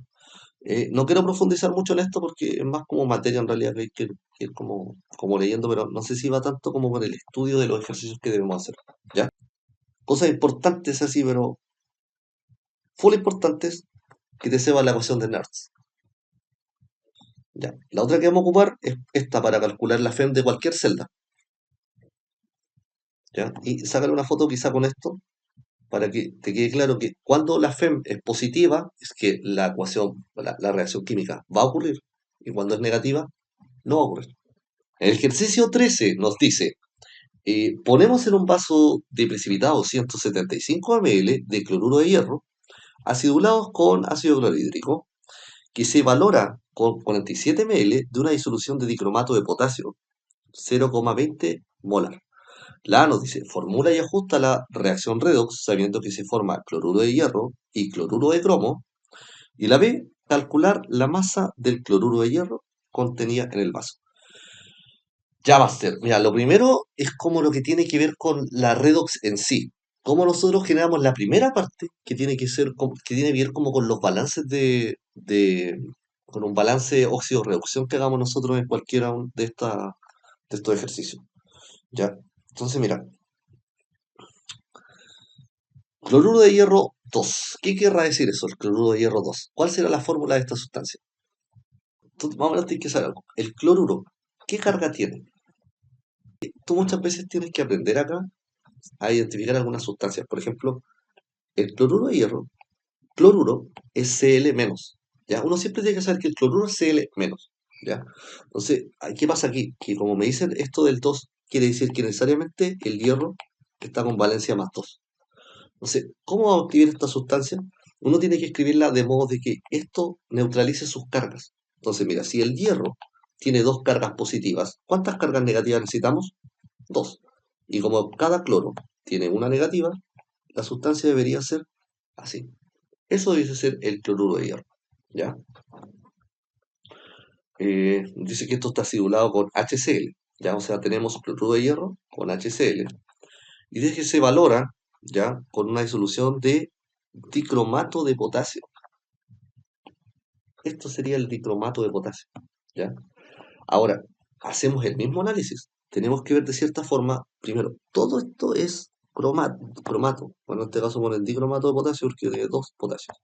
A: No quiero profundizar mucho en esto porque es más como materia en realidad que hay que ir como leyendo, pero no sé si va tanto como con el estudio de los ejercicios que debemos hacer, ¿ya? Cosas importantes así, pero full importantes, que te sepa la ecuación de Nernst, ¿ya? La otra que vamos a ocupar es esta para calcular la FEM de cualquier celda, ¿ya? Y sácale una foto quizá con esto para que te quede claro que cuando la FEM es positiva, es que la ecuación, la reacción química va a ocurrir, y cuando es negativa, no va a ocurrir. El ejercicio 13 nos dice, ponemos en un vaso de precipitado 175 ml de cloruro de hierro, acidulados con ácido clorhídrico, que se valora con 47 ml de una disolución de dicromato de potasio, 0,20 molar. La A nos dice, formula y ajusta la reacción redox sabiendo que se forma cloruro de hierro y cloruro de cromo. Y la B, calcular la masa del cloruro de hierro contenida en el vaso. Ya, Master, mira, lo primero es como lo que tiene que ver con la redox en sí. Cómo nosotros generamos la primera parte, que tiene que ser, que tiene que ver como con los balances con un balance óxido-reducción que hagamos nosotros en cualquiera de estos ejercicios. ¿Ya? Entonces, mira, cloruro de hierro 2. ¿Qué querrá decir eso, el cloruro de hierro 2? ¿Cuál será la fórmula de esta sustancia? Tú, más o menos tienes que saber algo. El cloruro, ¿qué carga tiene? Tú muchas veces tienes que aprender acá a identificar algunas sustancias. Por ejemplo, el cloruro de hierro, cloruro es Cl menos. ¿Ya? Uno siempre tiene que saber que el cloruro es Cl menos. ¿Ya? Entonces, ¿qué pasa aquí? Que como me dicen esto del 2, quiere decir que necesariamente el hierro está con valencia más 2. Entonces, ¿cómo vamos a escribir esta sustancia? Uno tiene que escribirla de modo de que esto neutralice sus cargas. Entonces, mira, si el hierro tiene dos cargas positivas, ¿cuántas cargas negativas necesitamos? Dos. Y como cada cloro tiene una negativa, la sustancia debería ser así. Eso debe ser el cloruro de hierro. ¿Ya? Dice que esto está acidulado con HCl. ¿Ya? O sea, tenemos cloruro de hierro con HCl. Y dice que se valora, ¿ya? Con una disolución de dicromato de potasio. Esto sería el dicromato de potasio. ¿Ya? Ahora, hacemos el mismo análisis. Tenemos que ver de cierta forma, primero, todo esto es cromato. Bueno, en este caso con el dicromato de potasio porque tiene dos potasios.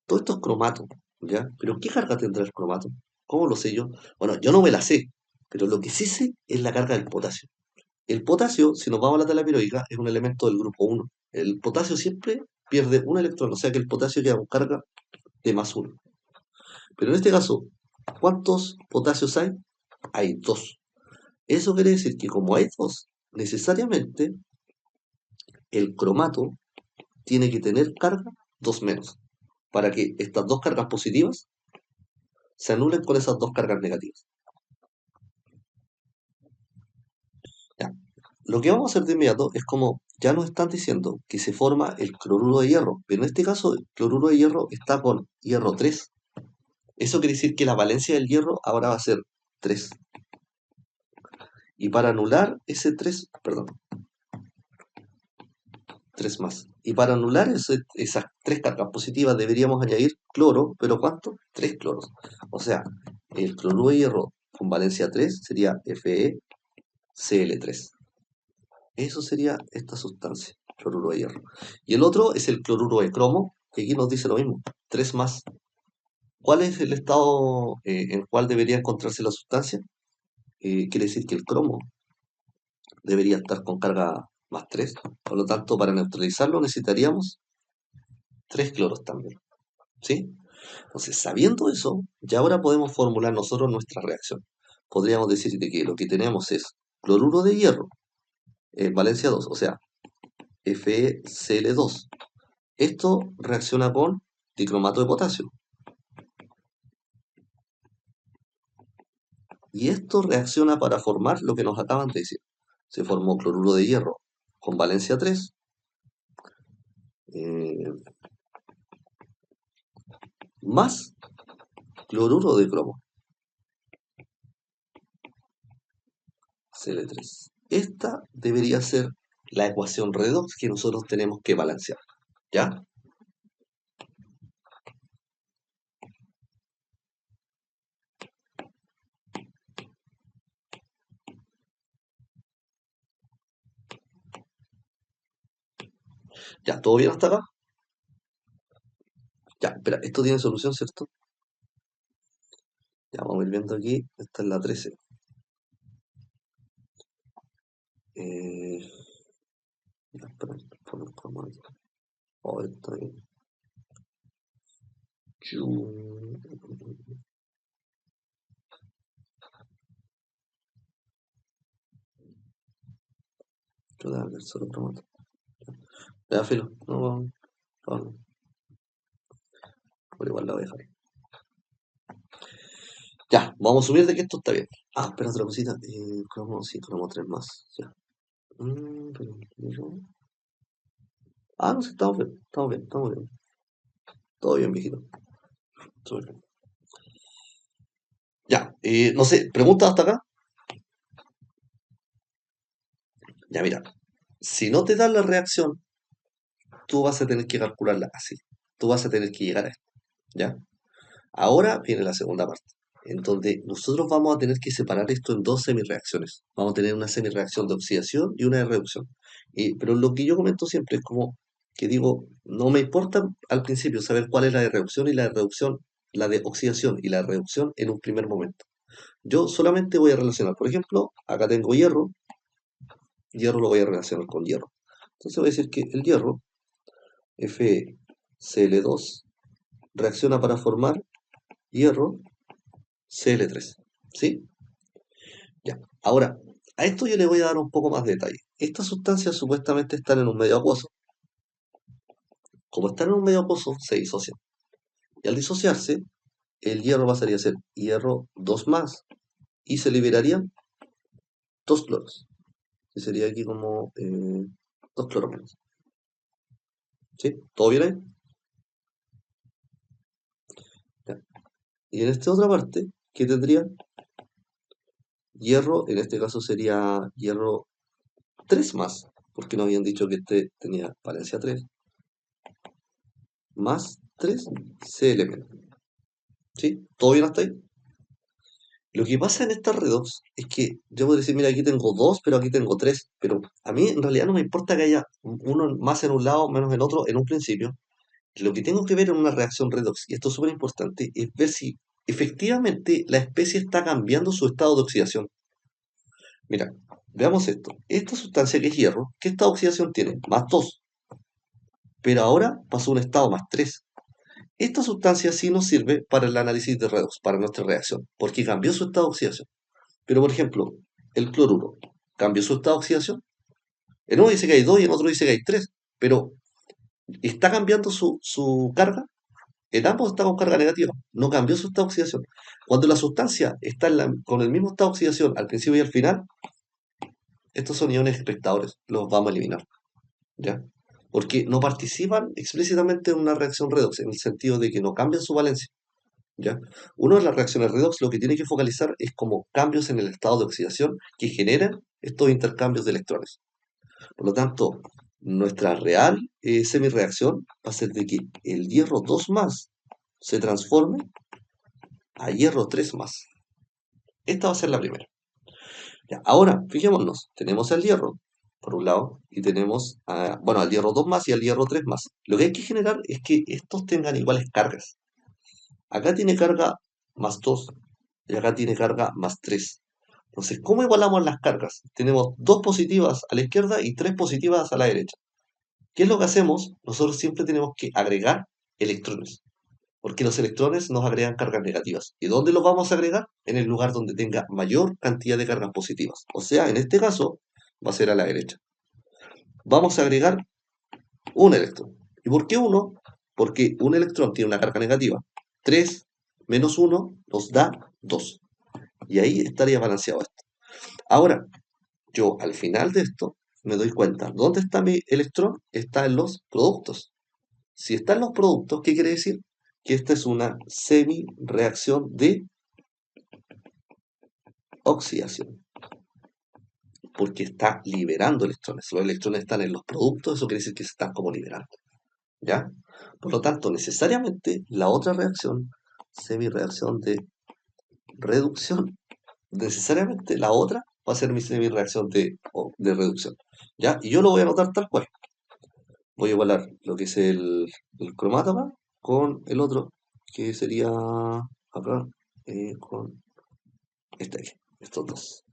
A: Todo esto es cromato, ¿ya? Pero ¿qué carga tendrá el cromato? ¿Cómo lo sé yo? Bueno, yo no me la sé, pero lo que sí sé es la carga del potasio. El potasio, si nos vamos a la tabla periódica, es un elemento del grupo 1. El potasio siempre pierde un electrón, o sea que el potasio queda con carga de más 1. Pero en este caso, ¿cuántos potasios hay? Hay dos. Eso quiere decir que como hay dos, necesariamente el cromato tiene que tener carga 2 menos, para que estas dos cargas positivas se anulen con esas dos cargas negativas. ¿Ya? Lo que vamos a hacer de inmediato es como ya nos están diciendo que se forma el cloruro de hierro, pero en este caso el cloruro de hierro está con hierro 3. Eso quiere decir que la valencia del hierro ahora va a ser 3. Y para anular ese 3, perdón, 3 más. Y para anular esas tres cargas positivas deberíamos añadir cloro, pero ¿cuánto? 3 cloros. O sea, el cloruro de hierro con valencia 3 sería FeCl3. Eso sería esta sustancia, cloruro de hierro. Y el otro es el cloruro de cromo, que aquí nos dice lo mismo, 3 más. ¿Cuál es el estado en el cual debería encontrarse la sustancia? Quiere decir que el cromo debería estar con carga más 3. Por lo tanto, para neutralizarlo necesitaríamos 3 cloros también. ¿Sí? Entonces, sabiendo eso, ya ahora podemos formular nosotros nuestra reacción. Podríamos decir de que lo que tenemos es cloruro de hierro, valencia 2, o sea, FeCl2. Esto reacciona con dicromato de potasio. Y esto reacciona para formar lo que nos acaban de decir. Se formó cloruro de hierro con valencia 3, eh, más cloruro de cromo, Cl3. Esta debería ser la ecuación redox que nosotros tenemos que balancear. ¿Ya? ¿Ya? ¿Todo bien hasta acá? Ya, espera, esto tiene solución, ¿cierto? Ya, vamos a ir viendo aquí. Esta es la 13. Eh, ya, espera, poner como aquí. Oh, está bien. Yo voy a ver solo cromato. Ya, filo. No, no, por igual la voy a dejar. Ya, vamos a asumir de que esto está bien. Ah, espera otra cosita. Cromo, sí, cromo 3 más. Ya. Ah, no, sí, estamos bien, estamos bien, estamos bien. Todo bien, viejito. Todo bien. Ya, no sé, ¿preguntas hasta acá? Ya, mira, si no te dan la reacción, tú vas a tener que calcularla así. Tú vas a tener que llegar a esto, ¿ya? Ahora viene la segunda parte, en donde nosotros vamos a tener que separar esto en dos semireacciones. Vamos a tener una semireacción de oxidación y una de reducción. Pero lo que yo comento siempre es como que digo, no me importa al principio saber cuál es la de reducción y la de reducción, la de oxidación y la de reducción en un primer momento. Yo solamente voy a relacionar, por ejemplo, acá tengo hierro, hierro lo voy a relacionar con hierro. Entonces voy a decir que el hierro, FeCl2, reacciona para formar hierro Cl3. ¿Sí? Ya. Ahora, a esto yo le voy a dar un poco más de detalle. Estas sustancias supuestamente están en un medio acuoso. Como están en un medio acuoso, se disocian. Y al disociarse, el hierro pasaría a ser hierro 2 más y se liberarían dos cloros. Que sería aquí como dos cloros menos. ¿Sí? ¿Todo bien ahí? Ya. Y en esta otra parte, ¿qué tendría? Hierro, en este caso sería hierro 3 más, porque nos habían dicho que este tenía valencia 3, más 3 Cl-. ¿Sí? ¿Todo bien hasta ahí? Lo que pasa en esta redox es que yo puedo decir, mira, aquí tengo dos, pero aquí tengo tres. Pero a mí en realidad no me importa que haya uno más en un lado, menos en otro, en un principio. Lo que tengo que ver en una reacción redox, y esto es súper importante, es ver si efectivamente la especie está cambiando su estado de oxidación. Mira, veamos esto. Esta sustancia que es hierro, ¿qué estado de oxidación tiene? Más 2. Pero ahora pasó a un estado más 3. Esta sustancia sí nos sirve para el análisis de redox, para nuestra reacción, porque cambió su estado de oxidación. Pero, por ejemplo, el cloruro cambió su estado de oxidación. En uno dice que hay dos y en otro dice que hay tres, pero está cambiando su carga. En ambos está con carga negativa, no cambió su estado de oxidación. Cuando la sustancia está con el mismo estado de oxidación al principio y al final, estos son iones espectadores, los vamos a eliminar, ¿ya? Porque no participan explícitamente en una reacción redox, en el sentido de que no cambian su valencia, ¿ya? Uno de las reacciones redox lo que tiene que focalizar es como cambios en el estado de oxidación que generan estos intercambios de electrones. Por lo tanto, nuestra real semireacción va a ser de que el hierro 2 más se transforme a hierro 3 más. Esta va a ser la primera. Ya, ahora, fijémonos, tenemos al hierro, por un lado, y tenemos, bueno, al hierro 2 más y al hierro 3 más. Lo que hay que generar es que estos tengan iguales cargas. Acá tiene carga más 2 y acá tiene carga más 3. Entonces, ¿cómo igualamos las cargas? Tenemos dos positivas a la izquierda y tres positivas a la derecha. ¿Qué es lo que hacemos? Nosotros siempre tenemos que agregar electrones, porque los electrones nos agregan cargas negativas. ¿Y dónde los vamos a agregar? En el lugar donde tenga mayor cantidad de cargas positivas. O sea, en este caso, va a ser a la derecha. vamos a agregar un electrón. ¿Y por qué uno? Porque un electrón tiene una carga negativa. 3 menos uno nos da 2. Y ahí estaría balanceado esto. Ahora, yo al final de esto me doy cuenta, ¿dónde está mi electrón? Está en los productos. Si está en los productos, ¿qué quiere decir? Que esta es una semi-reacción de oxidación, porque está liberando electrones. Si los electrones están en los productos, eso quiere decir que se están como liberando, ¿ya? Por lo tanto, necesariamente la otra reacción, semi-reacción de reducción, necesariamente la otra va a ser mi semi-reacción de reducción, ¿ya? Y yo lo voy a anotar tal cual. Voy a igualar lo que es el cromato acá con el otro, que sería acá, con este aquí, estos dos.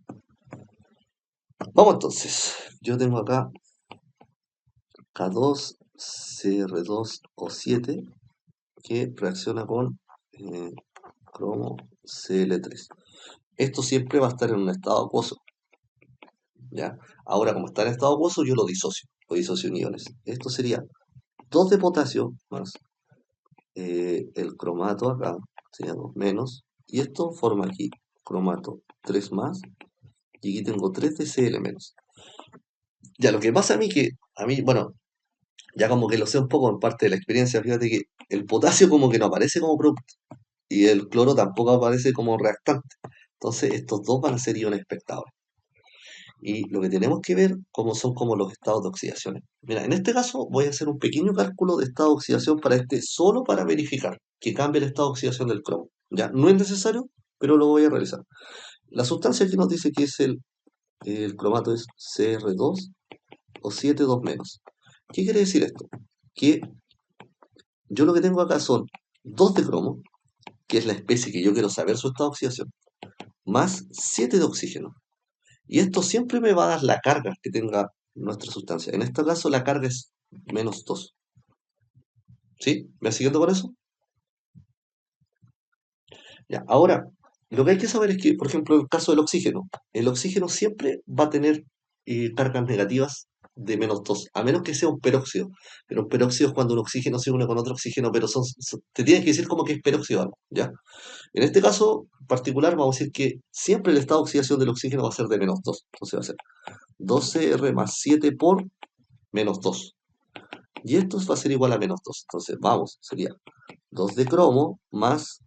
A: Vamos entonces, yo tengo acá K2, CR2 o 7 que reacciona con cromo Cl3. Esto siempre va a estar en un estado acuoso, ¿ya? Ahora, como está en estado acuoso, yo lo disocio en iones. Esto sería 2 de potasio más el cromato acá, sería 2 menos, y esto forma aquí cromato 3 más, y aquí tengo 3 de Cl menos. Ya, lo que pasa a mí, bueno, ya como que lo sé un poco en parte de la experiencia, fíjate que el potasio como que no aparece como producto, y el cloro tampoco aparece como reactante. Entonces, estos dos van a ser iones espectadores. Y lo que tenemos que ver cómo son como los estados de oxidación. Mira, en este caso voy a hacer un pequeño cálculo de estado de oxidación para este, solo para verificar que cambie el estado de oxidación del cromo. Ya, no es necesario, pero lo voy a realizar. La sustancia aquí nos dice que es el cromato es Cr2 o 7,2 menos. ¿Qué quiere decir esto? Que yo lo que tengo acá son 2 de cromo, que es la especie que yo quiero saber su estado de oxidación, más 7 de oxígeno. Y esto siempre me va a dar la carga que tenga nuestra sustancia. En este caso la carga es -2. ¿Sí? ¿Me vas siguiendo con eso? Ya. Ahora, lo que hay que saber es que, por ejemplo, en el caso del oxígeno, el oxígeno siempre va a tener cargas negativas de -2, a menos que sea un peróxido. Pero un peróxido es cuando un oxígeno se une con otro oxígeno, pero te tienes que decir como que es peróxido algo, ¿ya? En este caso particular, vamos a decir que siempre el estado de oxidación del oxígeno va a ser de -2. Entonces va a ser 12R más 7 por -2. Y esto va a ser igual a -2. Entonces, vamos, sería 2 de cromo más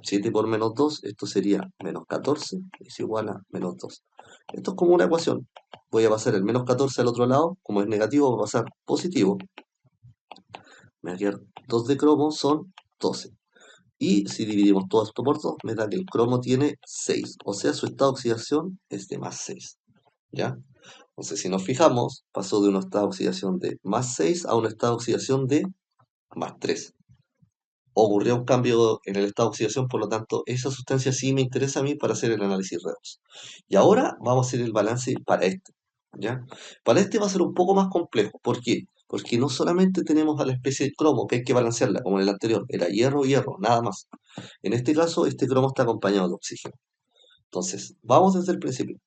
A: 7 por -2. Esto sería -14, es igual a -2. Esto es como una ecuación. Voy a pasar el -14 al otro lado. Como es negativo, va a pasar positivo. Me va a quedar 2 de cromo son 12. Y si dividimos todo esto por 2, me da que el cromo tiene 6. O sea, su estado de oxidación es de +6. ¿Ya? Entonces, si nos fijamos, pasó de un estado de oxidación de +6 a un estado de oxidación de +3. Ocurrió un cambio en el estado de oxidación, por lo tanto, esa sustancia sí me interesa a mí para hacer el análisis redox. Y ahora vamos a hacer el balance para este, ¿ya? Para este va a ser un poco más complejo. ¿Por qué? Porque no solamente tenemos a la especie de cromo, que hay que balancearla, como en el anterior, era hierro, hierro, nada más. En este caso, este cromo está acompañado de oxígeno. Entonces, vamos desde el principio.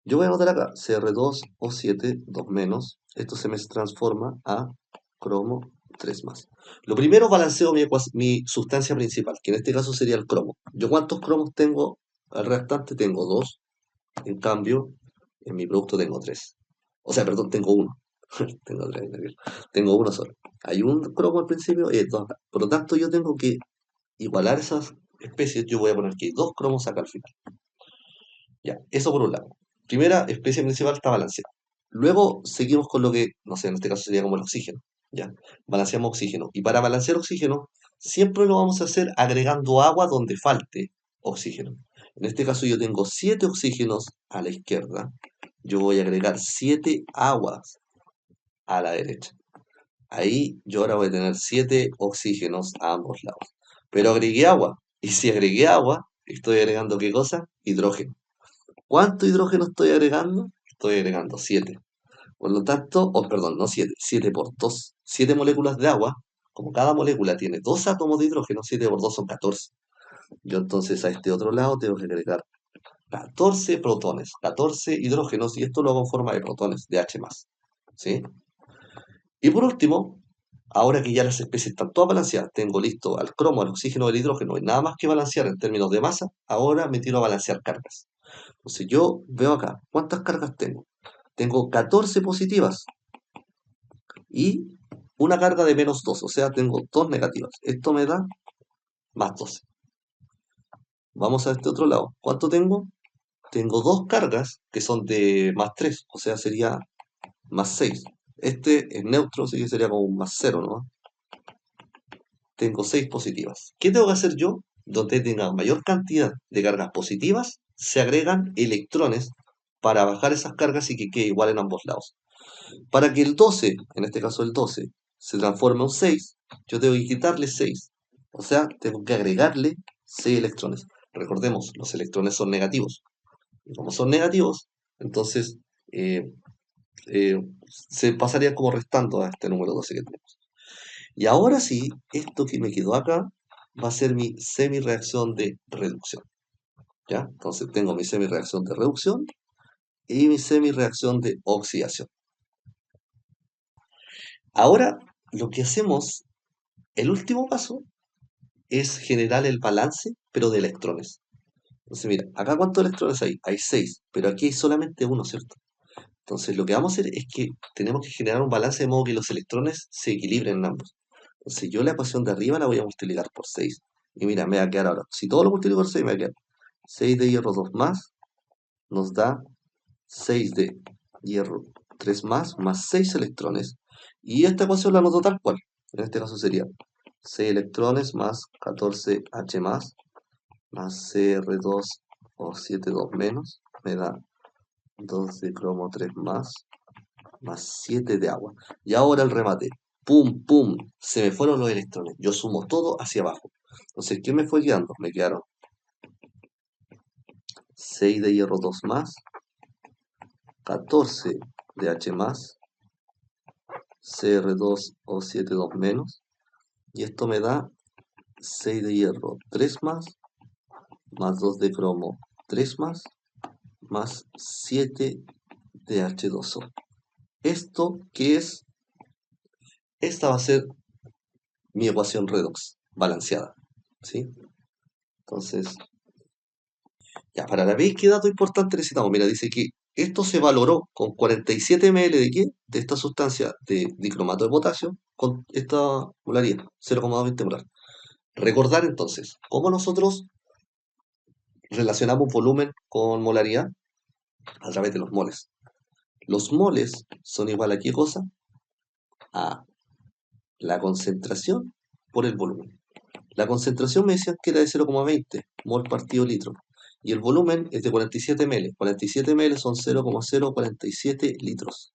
A: Yo voy a anotar acá Cr2O7, 2 menos. Esto se me transforma a cromo 3 más. Lo primero balanceo mi sustancia principal, que en este caso sería el cromo. ¿Yo cuántos cromos tengo al reactante? Tengo 2. En cambio, en mi producto tengo 3. O sea, perdón, tengo 1. Tengo 3. Tengo uno solo. Hay un cromo al principio y 2 acá. Por lo tanto, yo tengo que igualar esas especies. Yo voy a poner que hay 2 cromos acá al final. Ya, eso por un lado. Primera especie principal está balanceada. Luego seguimos con lo que, no sé, en este caso sería como el oxígeno. Ya, balanceamos oxígeno. Y para balancear oxígeno, siempre lo vamos a hacer agregando agua donde falte oxígeno. En este caso yo tengo 7 oxígenos a la izquierda. Yo voy a agregar 7 aguas a la derecha. Ahí yo ahora voy a tener 7 oxígenos a ambos lados. Pero agregué agua. Y si agregué agua, estoy agregando ¿qué cosa? Hidrógeno. ¿Cuánto hidrógeno estoy agregando? Estoy agregando 7. Por lo tanto, perdón, no 7, 7 por 2. 7 moléculas de agua, como cada molécula tiene 2 átomos de hidrógeno, 7 por 2 son 14. Yo entonces a este otro lado tengo que agregar 14 protones, 14 hidrógenos, y esto lo hago en forma de protones, de H+. ¿sí? Y por último, ahora que ya las especies están todas balanceadas, tengo listo al cromo, al oxígeno, al hidrógeno, y nada más que balancear en términos de masa, ahora me tiro a balancear cargas. Entonces yo veo acá, ¿cuántas cargas tengo? Tengo 14 positivas y una carga de -2, o sea, tengo dos negativas. Esto me da +12. Vamos a este otro lado. ¿Cuánto tengo? Tengo dos cargas que son de +3, o sea, sería +6. Este es neutro, así que sería como un +0, ¿no? Tengo 6 positivas. ¿Qué tengo que hacer yo? Donde tenga mayor cantidad de cargas positivas, se agregan electrones para bajar esas cargas y que quede igual en ambos lados. Para que el 12, en este caso el 12, se transforme en un 6, yo tengo que quitarle 6. O sea, tengo que agregarle 6 electrones. Recordemos, los electrones son negativos. Y como son negativos, entonces eh, eh, se pasaría como restando a este número 12 que tenemos. Y ahora sí, esto que me quedó acá va a ser mi semi-reacción de reducción. ¿Ya? Entonces tengo mi semi-reacción de reducción y mi semi-reacción de oxidación. Ahora, lo que hacemos, el último paso, es generar el balance, pero de electrones. Entonces, mira, acá ¿cuántos electrones hay? Hay 6, pero aquí hay solamente uno, ¿cierto? Entonces, lo que vamos a hacer es que tenemos que generar un balance de modo que los electrones se equilibren en ambos. Entonces, yo la ecuación de arriba la voy a multiplicar por 6. Y mira, me va a quedar ahora. Si todo lo multiplico por 6, me va a quedar 6 de hierro 2 más, nos da 6 de hierro 3 más 6 electrones. Y esta ecuación la anoto tal cual. En este caso sería 6 electrones más 14H más Cr2O7 2 menos, me da 2 de cromo 3 más 7 de agua. Y ahora el remate. ¡Pum, pum! Se me fueron los electrones. Yo sumo todo hacia abajo. Entonces, ¿qué me fue quedando? Me quedaron 6 de hierro 2 más, 14 de H más, Cr2O7 2 menos. Y esto me da 6 de hierro 3 más 2 de cromo 3 más 7 de H2O. ¿Esto qué es? Esta va a ser mi ecuación redox balanceada, ¿sí? Entonces, ya, para la vez, ¿qué dato importante necesitamos? Mira, dice que esto se valoró con 47 ml de qué? De esta sustancia de dicromato de potasio con esta molaridad, 0,20 molar. Recordar entonces, ¿cómo nosotros relacionamos volumen con molaridad? A través de los moles. Los moles son igual a qué cosa? A la concentración por el volumen. La concentración me decían que era de 0,20 mol partido litro. Y el volumen es de 47 ml. 47 ml son 0,047 litros.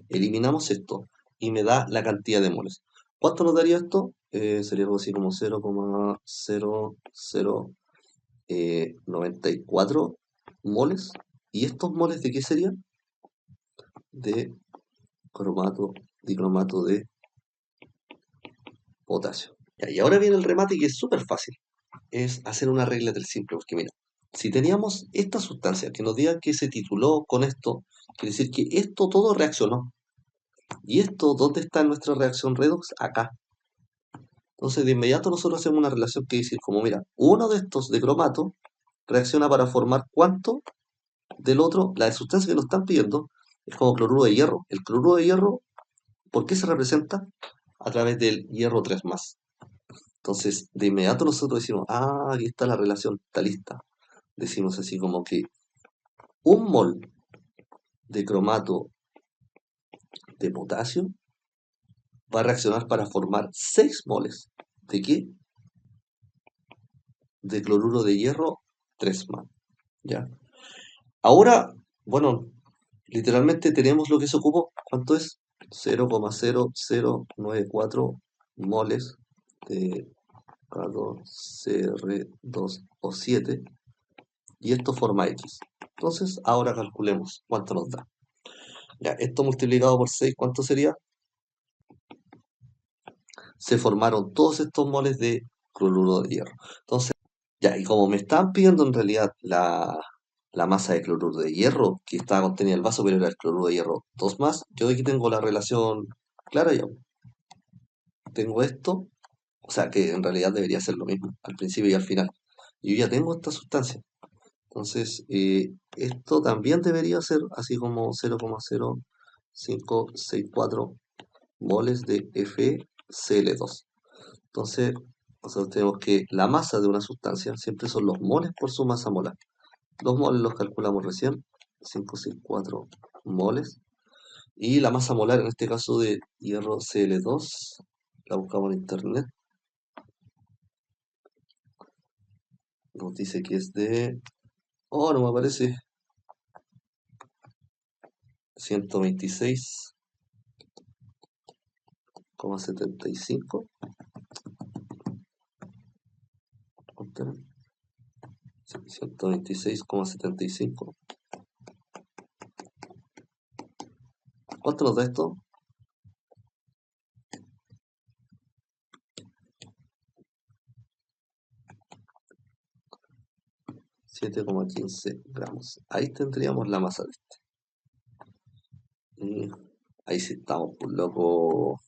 A: Eliminamos esto y me da la cantidad de moles. ¿Cuánto nos daría esto? Sería algo así como 0,0094 moles. ¿Y estos moles de qué serían? De cromato, dicromato de potasio. Ya, y ahora viene el remate que es súper fácil. Es hacer una regla del simple, porque mira, si teníamos esta sustancia que nos diga que se tituló con esto, quiere decir que esto todo reaccionó. ¿Y esto dónde está en nuestra reacción redox? Acá. Entonces de inmediato nosotros hacemos una relación que dice como, mira, uno de estos de cromato reacciona para formar cuánto del otro, la sustancia que nos están pidiendo es como cloruro de hierro. El cloruro de hierro, ¿por qué se representa? A través del hierro 3 más. Entonces, de inmediato nosotros decimos, ah, aquí está la relación talista. Decimos así como que un mol de cromato de potasio va a reaccionar para formar 6 moles. ¿De qué? De cloruro de hierro 3 más. ¿Ya? Ahora, bueno, literalmente tenemos lo que se ocupó. ¿Cuánto es? 0,0094 moles de K2Cr2O7 y esto forma X. Entonces, ahora calculemos cuánto nos da. Ya, esto multiplicado por 6, ¿cuánto sería? Se formaron todos estos moles de cloruro de hierro. Entonces, ya, y como me están pidiendo en realidad la masa de cloruro de hierro que estaba contenida en el vaso, pero era el cloruro de hierro 2 más. Yo aquí tengo la relación clara ya. Tengo esto, o sea que en realidad debería ser lo mismo, al principio y al final. Yo ya tengo esta sustancia. Entonces, esto también debería ser así como 0,0564 moles de FCl2. Entonces, nosotros tenemos que la masa de una sustancia siempre son los moles por su masa molar. Los moles los calculamos recién, 564 moles. Y la masa molar, en este caso de hierro Cl2, la buscamos en internet, nos dice que es de... Oh, no me aparece. 126,75. Obtener. Sí, 126,75. ¿Cuánto nos da esto? 7,15 gramos. Ahí tendríamos la masa de este. Y ahí sí estamos, por loco.